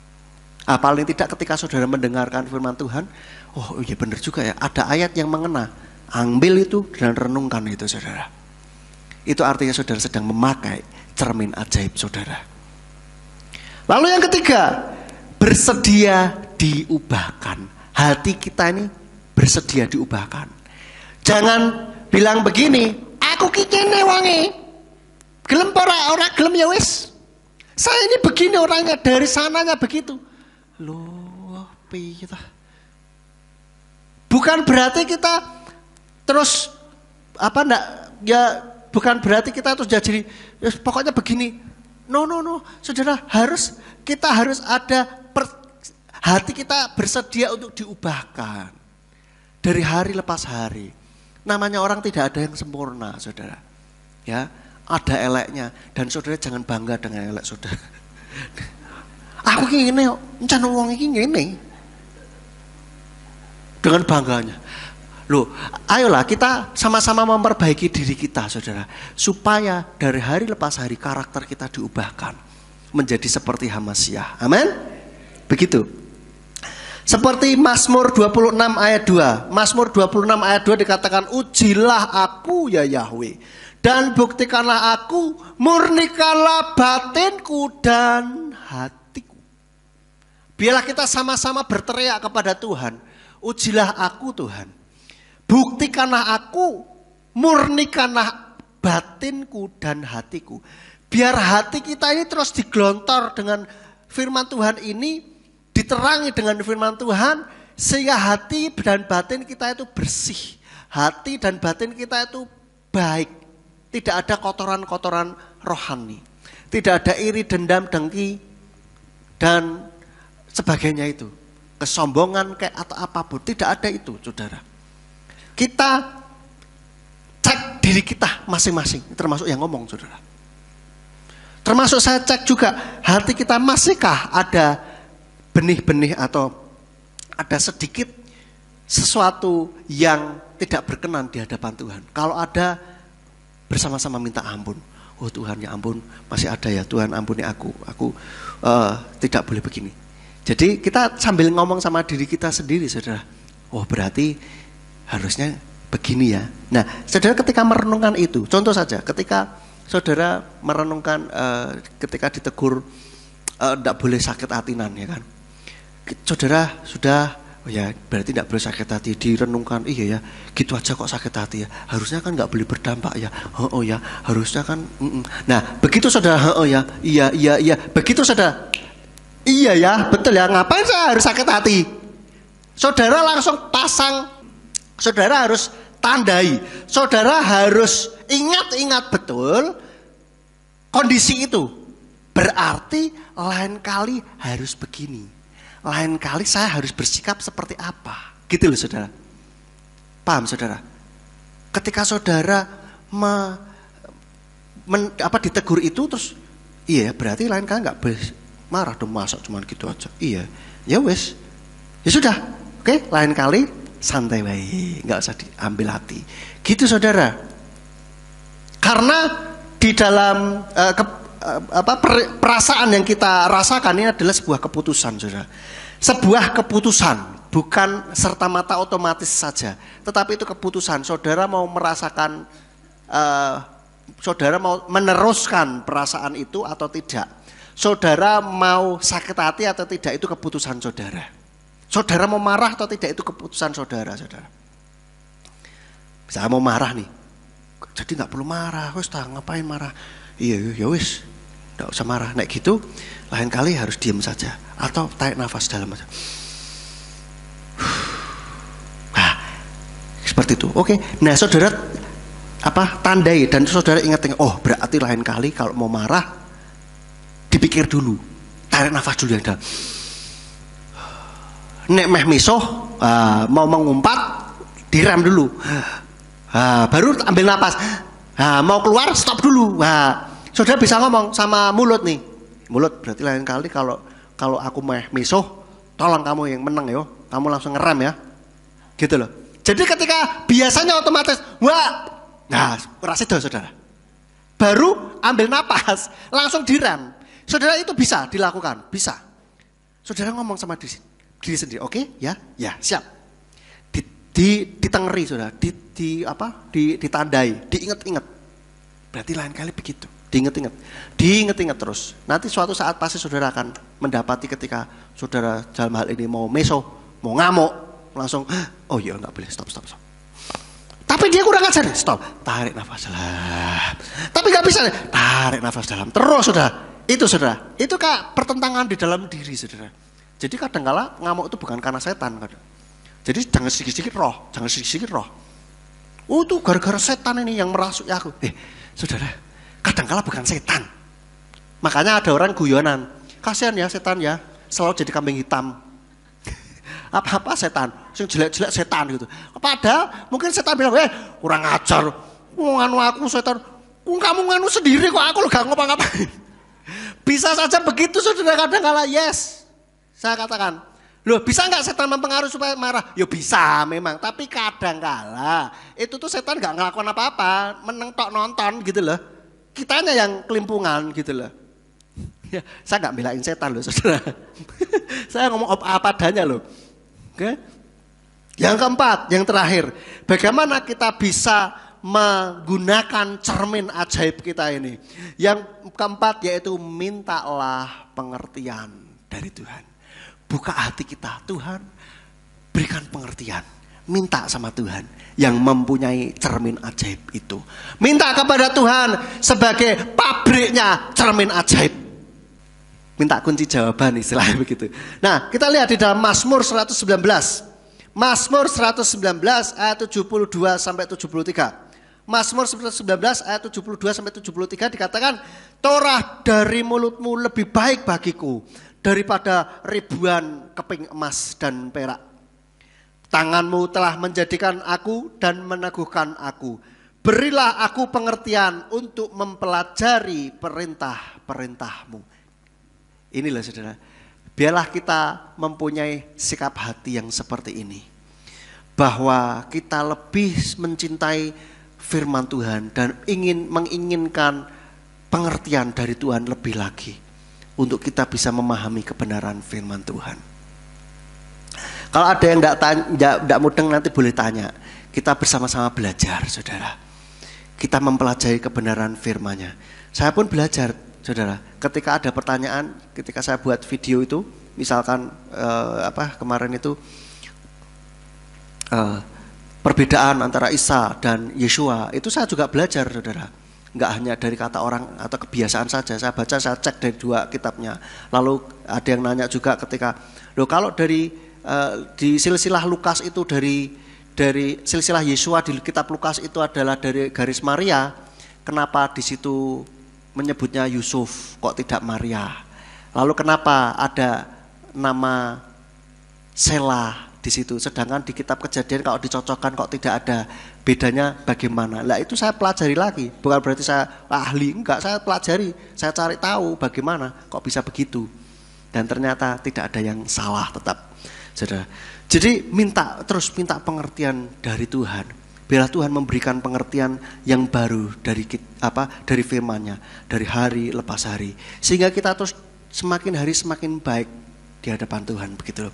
Speaker 1: Paling tidak ketika saudara mendengarkan firman Tuhan, oh iya benar juga ya. Ada ayat yang mengena. Ambil itu dan renungkan itu, saudara. Itu artinya saudara sedang memakai cermin ajaib, saudara. Lalu yang ketiga, bersedia diubahkan. Hati kita ini bersedia diubahkan. Jangan bilang begini, aku kene wangi. Gelem ora gelem ya wis. Saya ini begini orangnya, dari sananya begitu. Loh, piye ta? Bukan berarti kita terus bukan berarti kita terus jadi pokoknya begini. No, saudara, kita harus ada hati kita bersedia untuk diubahkan dari hari lepas hari. Namanya orang tidak ada yang sempurna, saudara. Ya, ada eleknya, dan saudara jangan bangga dengan elek saudara. Aku ki ngene kok, encen wong iki ngene. Dengan bangganya. Loh, ayolah kita sama-sama memperbaiki diri kita, saudara, supaya dari hari lepas hari karakter kita diubahkan menjadi seperti Hamasiah. Amin. Begitu. Seperti Mazmur 26 ayat 2. Mazmur 26 ayat 2 dikatakan, ujilah aku ya Yahweh, dan buktikanlah aku, murnikanlah batinku dan hatiku. Biarlah kita sama-sama berteriak kepada Tuhan, ujilah aku Tuhan, buktikanlah aku, murnikanlah batinku dan hatiku. Biar hati kita ini terus digelontor dengan firman Tuhan ini, diterangi dengan firman Tuhan, sehingga hati dan batin kita itu bersih. Hati dan batin kita itu baik. Tidak ada kotoran-kotoran rohani. Tidak ada iri, dendam, dengki, dan sebagainya itu. Kesombongan kayak atau apapun. Tidak ada itu, saudara. Kita cek diri kita masing-masing. Termasuk yang ngomong, saudara. Termasuk saya cek juga, hati kita masihkah ada benih-benih atau ada sedikit sesuatu yang tidak berkenan di hadapan Tuhan. Kalau ada, bersama-sama minta ampun. Oh Tuhan, ya ampun, masih ada ya Tuhan, ampuni aku tidak boleh begini. Jadi kita sambil ngomong sama diri kita sendiri, saudara. Oh berarti harusnya begini ya. Nah, saudara ketika merenungkan itu, contoh saja ketika saudara merenungkan ketika ditegur tidak boleh sakit hatinan, ya kan. Saudara sudah, oh ya berarti tidak boleh sakit hati, direnungkan, iya ya gitu aja kok sakit hati ya, harusnya kan nggak boleh berdampak ya, oh ya harusnya kan, Nah begitu saudara, oh ya, iya, begitu saudara, iya ya betul ya, ngapain saya harus sakit hati? Saudara langsung pasang, saudara harus tandai, saudara harus ingat betul kondisi itu, berarti lain kali harus begini. Lain kali saya harus bersikap seperti apa, gitu loh saudara. Paham saudara? Ketika saudara ditegur itu terus, iya berarti lain kali nggak boleh marah dong, masa cuman gitu aja. Iya, ya wes, ya sudah, oke, lain kali santai baik, nggak usah diambil hati, gitu saudara. Karena di dalam perasaan yang kita rasakan ini adalah sebuah keputusan, saudara. Sebuah keputusan, bukan serta-merta otomatis saja, tetapi itu keputusan. Saudara mau merasakan, saudara mau meneruskan perasaan itu atau tidak. Saudara mau sakit hati atau tidak, itu keputusan saudara. Saudara mau marah atau tidak, itu keputusan saudara, saudara. Misalnya mau marah nih, jadi nggak perlu marah, wes ngapain marah? Iya, ya wis, nggak usah marah. Nek gitu, lain kali harus diam saja atau tarik nafas dalam aja. Nah, seperti itu. Oke. Nah, saudara tandai dan saudara ingat, oh berarti lain kali kalau mau marah dipikir dulu, tarik nafas dulu yang dalam. Nek meh miso, mau mengumpat, direm dulu. Baru ambil nafas. Mau keluar stop dulu. Saudara bisa ngomong sama mulut nih. Mulut berarti lain kali kalau aku misuh, tolong kamu yang menang yo. Kamu langsung ngerem ya. Gitu loh. Jadi ketika biasanya otomatis rasa itu saudara. Baru ambil napas, langsung direm. Saudara itu bisa dilakukan, bisa. Saudara ngomong sama diri sendiri, oke? Ya, siap. Ditengeri saudara, ditandai, diingat-ingat. Berarti lain kali begitu, diingat-ingat terus. Nanti suatu saat pasti saudara akan mendapati ketika saudara dalam hal ini mau meso, mau ngamuk, langsung, oh iya nggak boleh, stop. Tapi dia kurang ajar. Stop. Tarik nafas dalam. Tapi nggak bisa. Tarik nafas dalam. Terus saudara. Itu saudara. Itu kayak pertentangan di dalam diri saudara. Jadi kadang-kala ngamuk itu bukan karena setan. Jadi jangan sedikit-sedikit roh. Jangan sedikit-sedikit roh. Oh itu gara-gara setan ini yang merasuki aku. Saudara. Kadang-kala bukan setan. Makanya ada orang guyonan. Kasihan ya setan ya. Selalu jadi kambing hitam. Apa-apa setan, sing jelek-jelek setan gitu. Padahal mungkin setan bilang, kurang ajar, nganu aku setan, kamu nganu sendiri kok aku gak ngapa-ngapain. Bisa saja begitu saudara kadang-kala, yes. Saya katakan, loh bisa nggak setan mempengaruhi supaya marah? Ya bisa memang, tapi kadang-kala itu tuh setan gak ngelakuin apa-apa, meneng tok nonton gitu loh. Kitanya yang kelimpungan gitu loh. Ya, saya nggak belain setan loh saudara. Saya ngomong apa adanya loh. Oke. Yang keempat, yang terakhir, bagaimana kita bisa menggunakan cermin ajaib kita ini? Yang keempat yaitu mintalah pengertian dari Tuhan. Buka hati kita, Tuhan berikan pengertian. Minta sama Tuhan yang mempunyai cermin ajaib itu. Minta kepada Tuhan sebagai pabriknya cermin ajaib. Minta kunci jawaban istilahnya begitu. Nah kita lihat di dalam Mazmur 119. Mazmur 119 ayat 72 sampai 73. Mazmur 119 ayat 72 sampai 73 dikatakan, Torah dari mulutmu lebih baik bagiku daripada ribuan keping emas dan perak. Tanganmu telah menjadikan aku dan meneguhkan aku. Berilah aku pengertian untuk mempelajari perintah-perintahmu. Inilah saudara, biarlah kita mempunyai sikap hati yang seperti ini. Bahwa kita lebih mencintai firman Tuhan dan menginginkan pengertian dari Tuhan lebih lagi. Untuk kita bisa memahami kebenaran firman Tuhan. Kalau ada yang tidak mudeng nanti boleh tanya. Kita bersama-sama belajar saudara. Kita mempelajari kebenaran firman-Nya. Saya pun belajar saudara, ketika ada pertanyaan, ketika saya buat video itu, misalkan kemarin itu perbedaan antara Isa dan Yeshua, itu saya juga belajar saudara. Enggak hanya dari kata orang atau kebiasaan saja, saya baca, saya cek dari dua kitabnya. Lalu ada yang nanya juga ketika, loh kalau dari di silsilah Lukas itu dari silsilah Yeshua di kitab Lukas itu adalah dari garis Maria, kenapa di situ menyebutnya Yusuf, kok tidak Maria? Lalu kenapa ada nama Selah di situ? Sedangkan di kitab Kejadian kalau dicocokkan kok tidak ada, bedanya bagaimana? Lah itu saya pelajari lagi. Bukan berarti saya ahli, enggak, saya pelajari, saya cari tahu bagaimana kok bisa begitu. Dan ternyata tidak ada yang salah tetap. Saudara. Jadi terus minta pengertian dari Tuhan. Biarlah Tuhan memberikan pengertian yang baru dari firman-Nya, dari hari lepas hari, sehingga kita terus semakin hari semakin baik di hadapan Tuhan, begitu loh.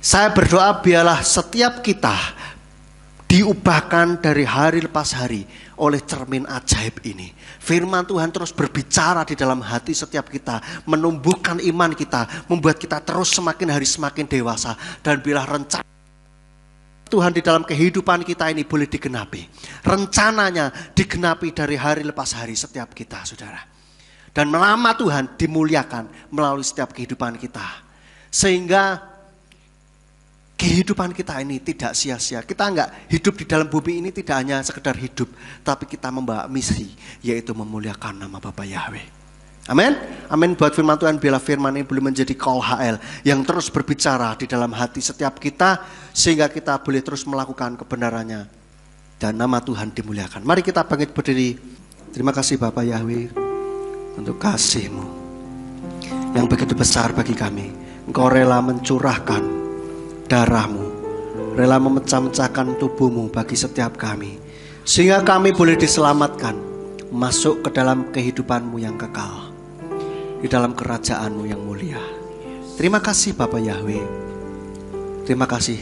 Speaker 1: Saya berdoa biarlah setiap kita diubahkan dari hari lepas hari oleh cermin ajaib ini. Firman Tuhan terus berbicara di dalam hati setiap kita, menumbuhkan iman kita, membuat kita terus semakin hari semakin dewasa, dan biarlah rencana Tuhan di dalam kehidupan kita ini boleh digenapi. Rencananya digenapi dari hari lepas hari setiap kita saudara. Dan nama Tuhan dimuliakan melalui setiap kehidupan kita. Sehingga kehidupan kita ini tidak sia-sia. Kita enggak hidup di dalam bumi ini tidak hanya sekedar hidup. Tapi kita membawa misi, yaitu memuliakan nama Bapa Yahweh. Amin. Amin buat firman Tuhan. Biarlah firman ini boleh menjadi Kol HL yang terus berbicara di dalam hati setiap kita, sehingga kita boleh terus melakukan kebenarannya dan nama Tuhan dimuliakan. Mari kita bangkit berdiri. Terima kasih Bapa Yahweh untuk kasih-Mu yang begitu besar bagi kami. Engkau rela mencurahkan darah-Mu, rela memecah-mecahkan tubuh-Mu bagi setiap kami, sehingga kami boleh diselamatkan masuk ke dalam kehidupan-Mu yang kekal, di dalam kerajaan-Mu yang mulia. Terima kasih Bapa Yahweh. Terima kasih.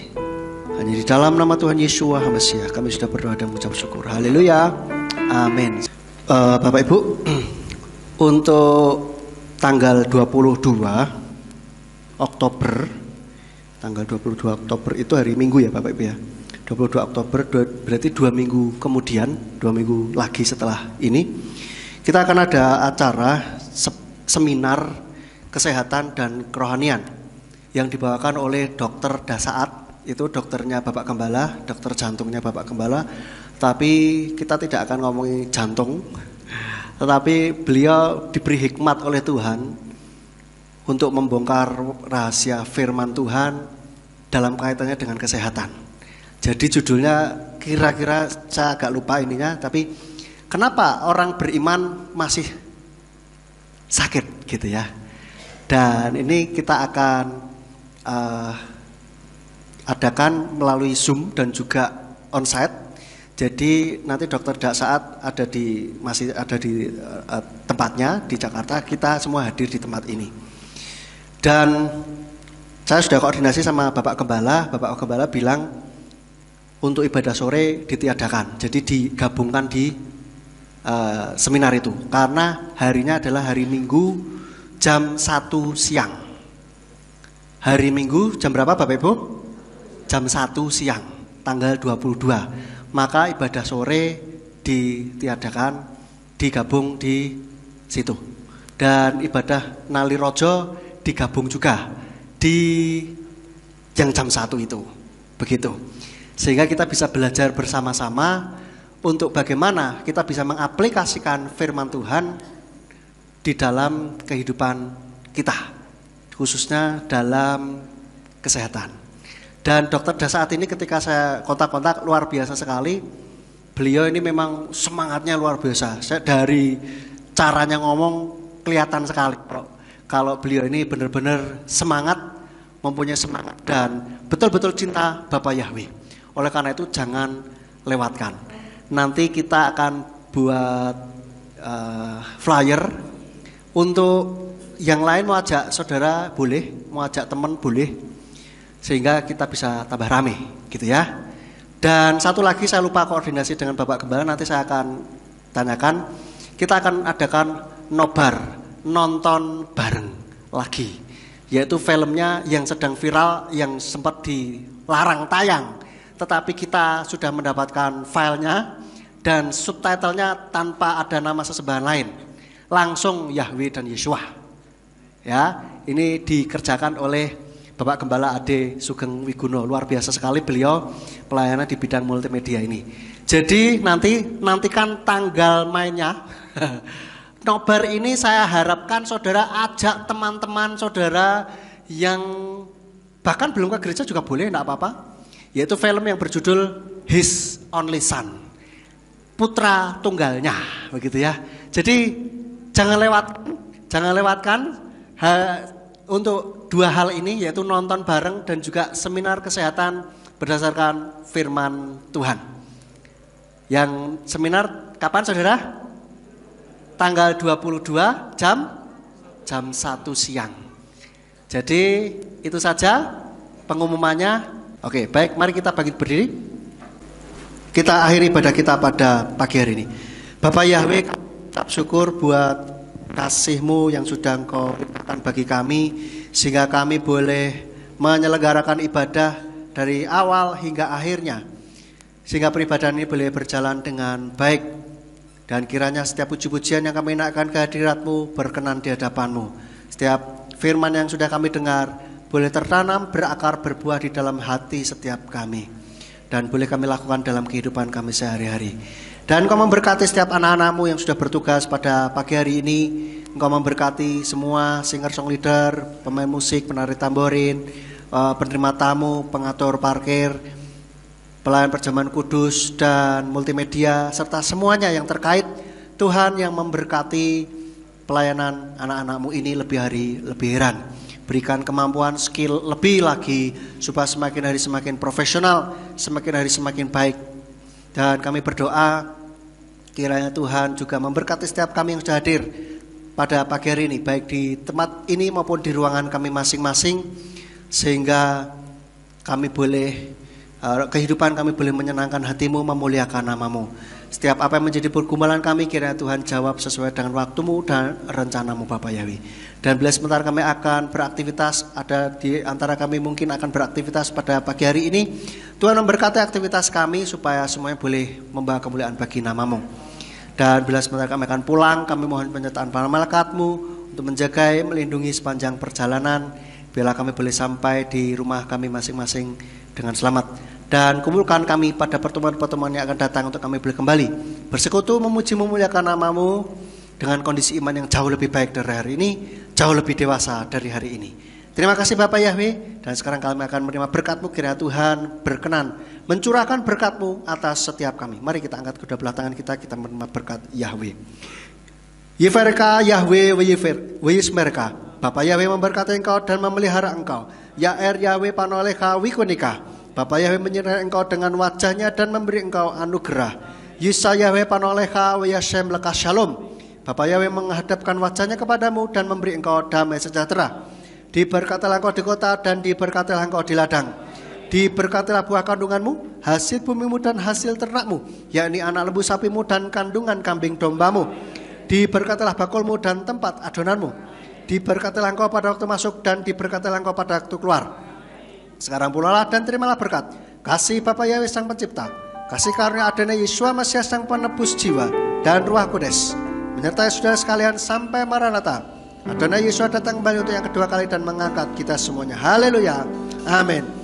Speaker 1: Hanya di dalam nama Tuhan Yeshua HaMasiah kami sudah berdoa dan mengucap syukur. Haleluya. Amin. Bapak Ibu, untuk tanggal 22 Oktober, tanggal 22 Oktober itu hari Minggu ya Bapak Ibu ya. 22 Oktober berarti 2 minggu kemudian, 2 minggu lagi setelah ini kita akan ada acara seminar kesehatan dan kerohanian yang dibawakan oleh Dokter Dasaat, itu dokternya Bapak Gembala, dokter jantungnya Bapak Gembala. Tapi kita tidak akan ngomongin jantung, tetapi beliau diberi hikmat oleh Tuhan untuk membongkar rahasia firman Tuhan dalam kaitannya dengan kesehatan. Jadi judulnya kira-kira saya agak lupa ininya, tapi kenapa orang beriman masih sakit gitu ya. Dan ini kita akan adakan melalui Zoom dan juga onsite. Jadi nanti Dokter Dasaat masih ada di tempatnya di Jakarta, kita semua hadir di tempat ini. Dan saya sudah koordinasi sama Bapak Gembala bilang untuk ibadah sore ditiadakan, jadi digabungkan di seminar itu, karena harinya adalah hari Minggu jam 1 siang. Hari Minggu jam berapa Bapak Ibu? Jam 1 siang, tanggal 22. Maka ibadah sore ditiadakan, digabung di situ. Dan ibadah Nali Rojo digabung juga di yang jam 1 itu. Begitu. Sehingga kita bisa belajar bersama-sama untuk bagaimana kita bisa mengaplikasikan firman Tuhan di dalam kehidupan kita, khususnya dalam kesehatan. Dan Dokter Dasaat ini ketika saya kontak-kontak luar biasa sekali. Beliau ini memang semangatnya luar biasa. Saya dari caranya ngomong kelihatan sekali kalau beliau ini benar-benar semangat, mempunyai semangat dan betul-betul cinta Bapak Yahweh. Oleh karena itu jangan lewatkan. Nanti kita akan buat flyer untuk yang lain, mau ajak saudara boleh, mau ajak teman boleh, sehingga kita bisa tambah rame gitu ya. Dan satu lagi saya lupa koordinasi dengan Bapak Gembala, nanti saya akan tanyakan. Kita akan adakan nobar, nonton bareng lagi, yaitu filmnya yang sedang viral, yang sempat dilarang tayang, tetapi kita sudah mendapatkan filenya dan subtitlenya tanpa ada nama sesembahan lain, langsung Yahweh dan Yeshua. Ya, ini dikerjakan oleh Bapak Gembala Ade Sugeng Wiguno, luar biasa sekali beliau pelayanan di bidang multimedia ini. Jadi nantikan tanggal mainnya. Nobar ini saya harapkan saudara ajak teman-teman saudara yang bahkan belum ke gereja juga boleh, enggak apa-apa. Yaitu film yang berjudul His Only Son, putra tunggalnya, begitu ya. Jadi jangan lewatkan untuk dua hal ini, yaitu nonton bareng dan juga seminar kesehatan berdasarkan firman Tuhan. Yang seminar kapan saudara? Tanggal 22 jam 1 siang. Jadi itu saja pengumumannya. Oke, baik, mari kita bangkit berdiri. Kita akhiri ibadah kita pada pagi hari ini. Bapak Yahweh, ucap syukur buat kasih-Mu yang sudah Engkau limpahkan bagi kami, sehingga kami boleh menyelenggarakan ibadah dari awal hingga akhirnya, sehingga peribadahan ini boleh berjalan dengan baik. Dan kiranya setiap puji-pujian yang kami naikkan ke hadirat-Mu berkenan di hadapan-Mu. Setiap firman yang sudah kami dengar boleh tertanam, berakar, berbuah di dalam hati setiap kami, dan boleh kami lakukan dalam kehidupan kami sehari-hari. Dan Engkau memberkati setiap anak-anak-Mu yang sudah bertugas pada pagi hari ini. Engkau memberkati semua singer-song leader, pemain musik, penari tamborin, penerima tamu, pengatur parkir, pelayan perjamuan kudus dan multimedia, serta semuanya yang terkait. Tuhan yang memberkati pelayanan anak-anak-Mu ini lebih hari lebih heran. Berikan kemampuan, skill lebih lagi, supaya semakin hari semakin profesional, semakin hari semakin baik. Dan kami berdoa kiranya Tuhan juga memberkati setiap kami yang sudah hadir pada pagi hari ini, baik di tempat ini maupun di ruangan kami masing-masing, sehingga kami boleh kehidupan kami boleh menyenangkan hati-Mu, memuliakan nama-Mu. Setiap apa yang menjadi pergumulan kami, kiranya Tuhan jawab sesuai dengan waktu-Mu dan rencana-Mu Bapa Yahweh. Dan bila sebentar kami akan beraktivitas, ada di antara kami mungkin akan beraktivitas pada pagi hari ini, Tuhan memberkati aktivitas kami supaya semuanya boleh membawa kemuliaan bagi nama-Mu. Dan bila sebentar kami akan pulang, kami mohon penyertaan para malaikat-Mu untuk menjaga, melindungi sepanjang perjalanan, bila kami boleh sampai di rumah kami masing-masing dengan selamat. Dan kumpulkan kami pada pertemuan-pertemuan yang akan datang untuk kami boleh kembali bersekutu, memuji, memuliakan nama-Mu dengan kondisi iman yang jauh lebih baik dari hari ini, jauh lebih dewasa dari hari ini. Terima kasih Bapak Yahweh. Dan sekarang kami akan menerima berkat-Mu. Kiranya Tuhan berkenan mencurahkan berkat-Mu atas setiap kami. Mari kita angkat kedua belah tangan kita menerima berkat Yahweh. Yiferka Yahweh Yismerka. Bapak Yahweh memberkati engkau dan memelihara engkau. Yaer Yahweh panolecha wikonika. Bapak Yahweh menyertai engkau dengan wajahnya dan memberi engkau anugerah. Yisa Yahweh panolecha weyashem lekas shalom. Bapak Yahweh menghadapkan wajahnya kepadamu dan memberi engkau damai sejahtera. Diberkatilah engkau di kota dan diberkatilah engkau di ladang. Diberkatilah buah kandunganmu, hasil bumimu dan hasil ternakmu, yakni anak lembu sapimu dan kandungan kambing dombamu. Diberkatilah bakulmu dan tempat adonanmu. Diberkatilah engkau pada waktu masuk dan diberkatilah engkau pada waktu keluar. Sekarang pulalah dan terimalah berkat kasih Bapa Yahweh Sang Pencipta, kasih karunia Adonai Yeshua Mesias Sang Penebus jiwa, dan Ruh Kudus menyertai saudara sekalian sampai Maranatha. Adonai Yeshua datang kembali untuk yang kedua kali dan mengangkat kita semuanya. Haleluya. Amin.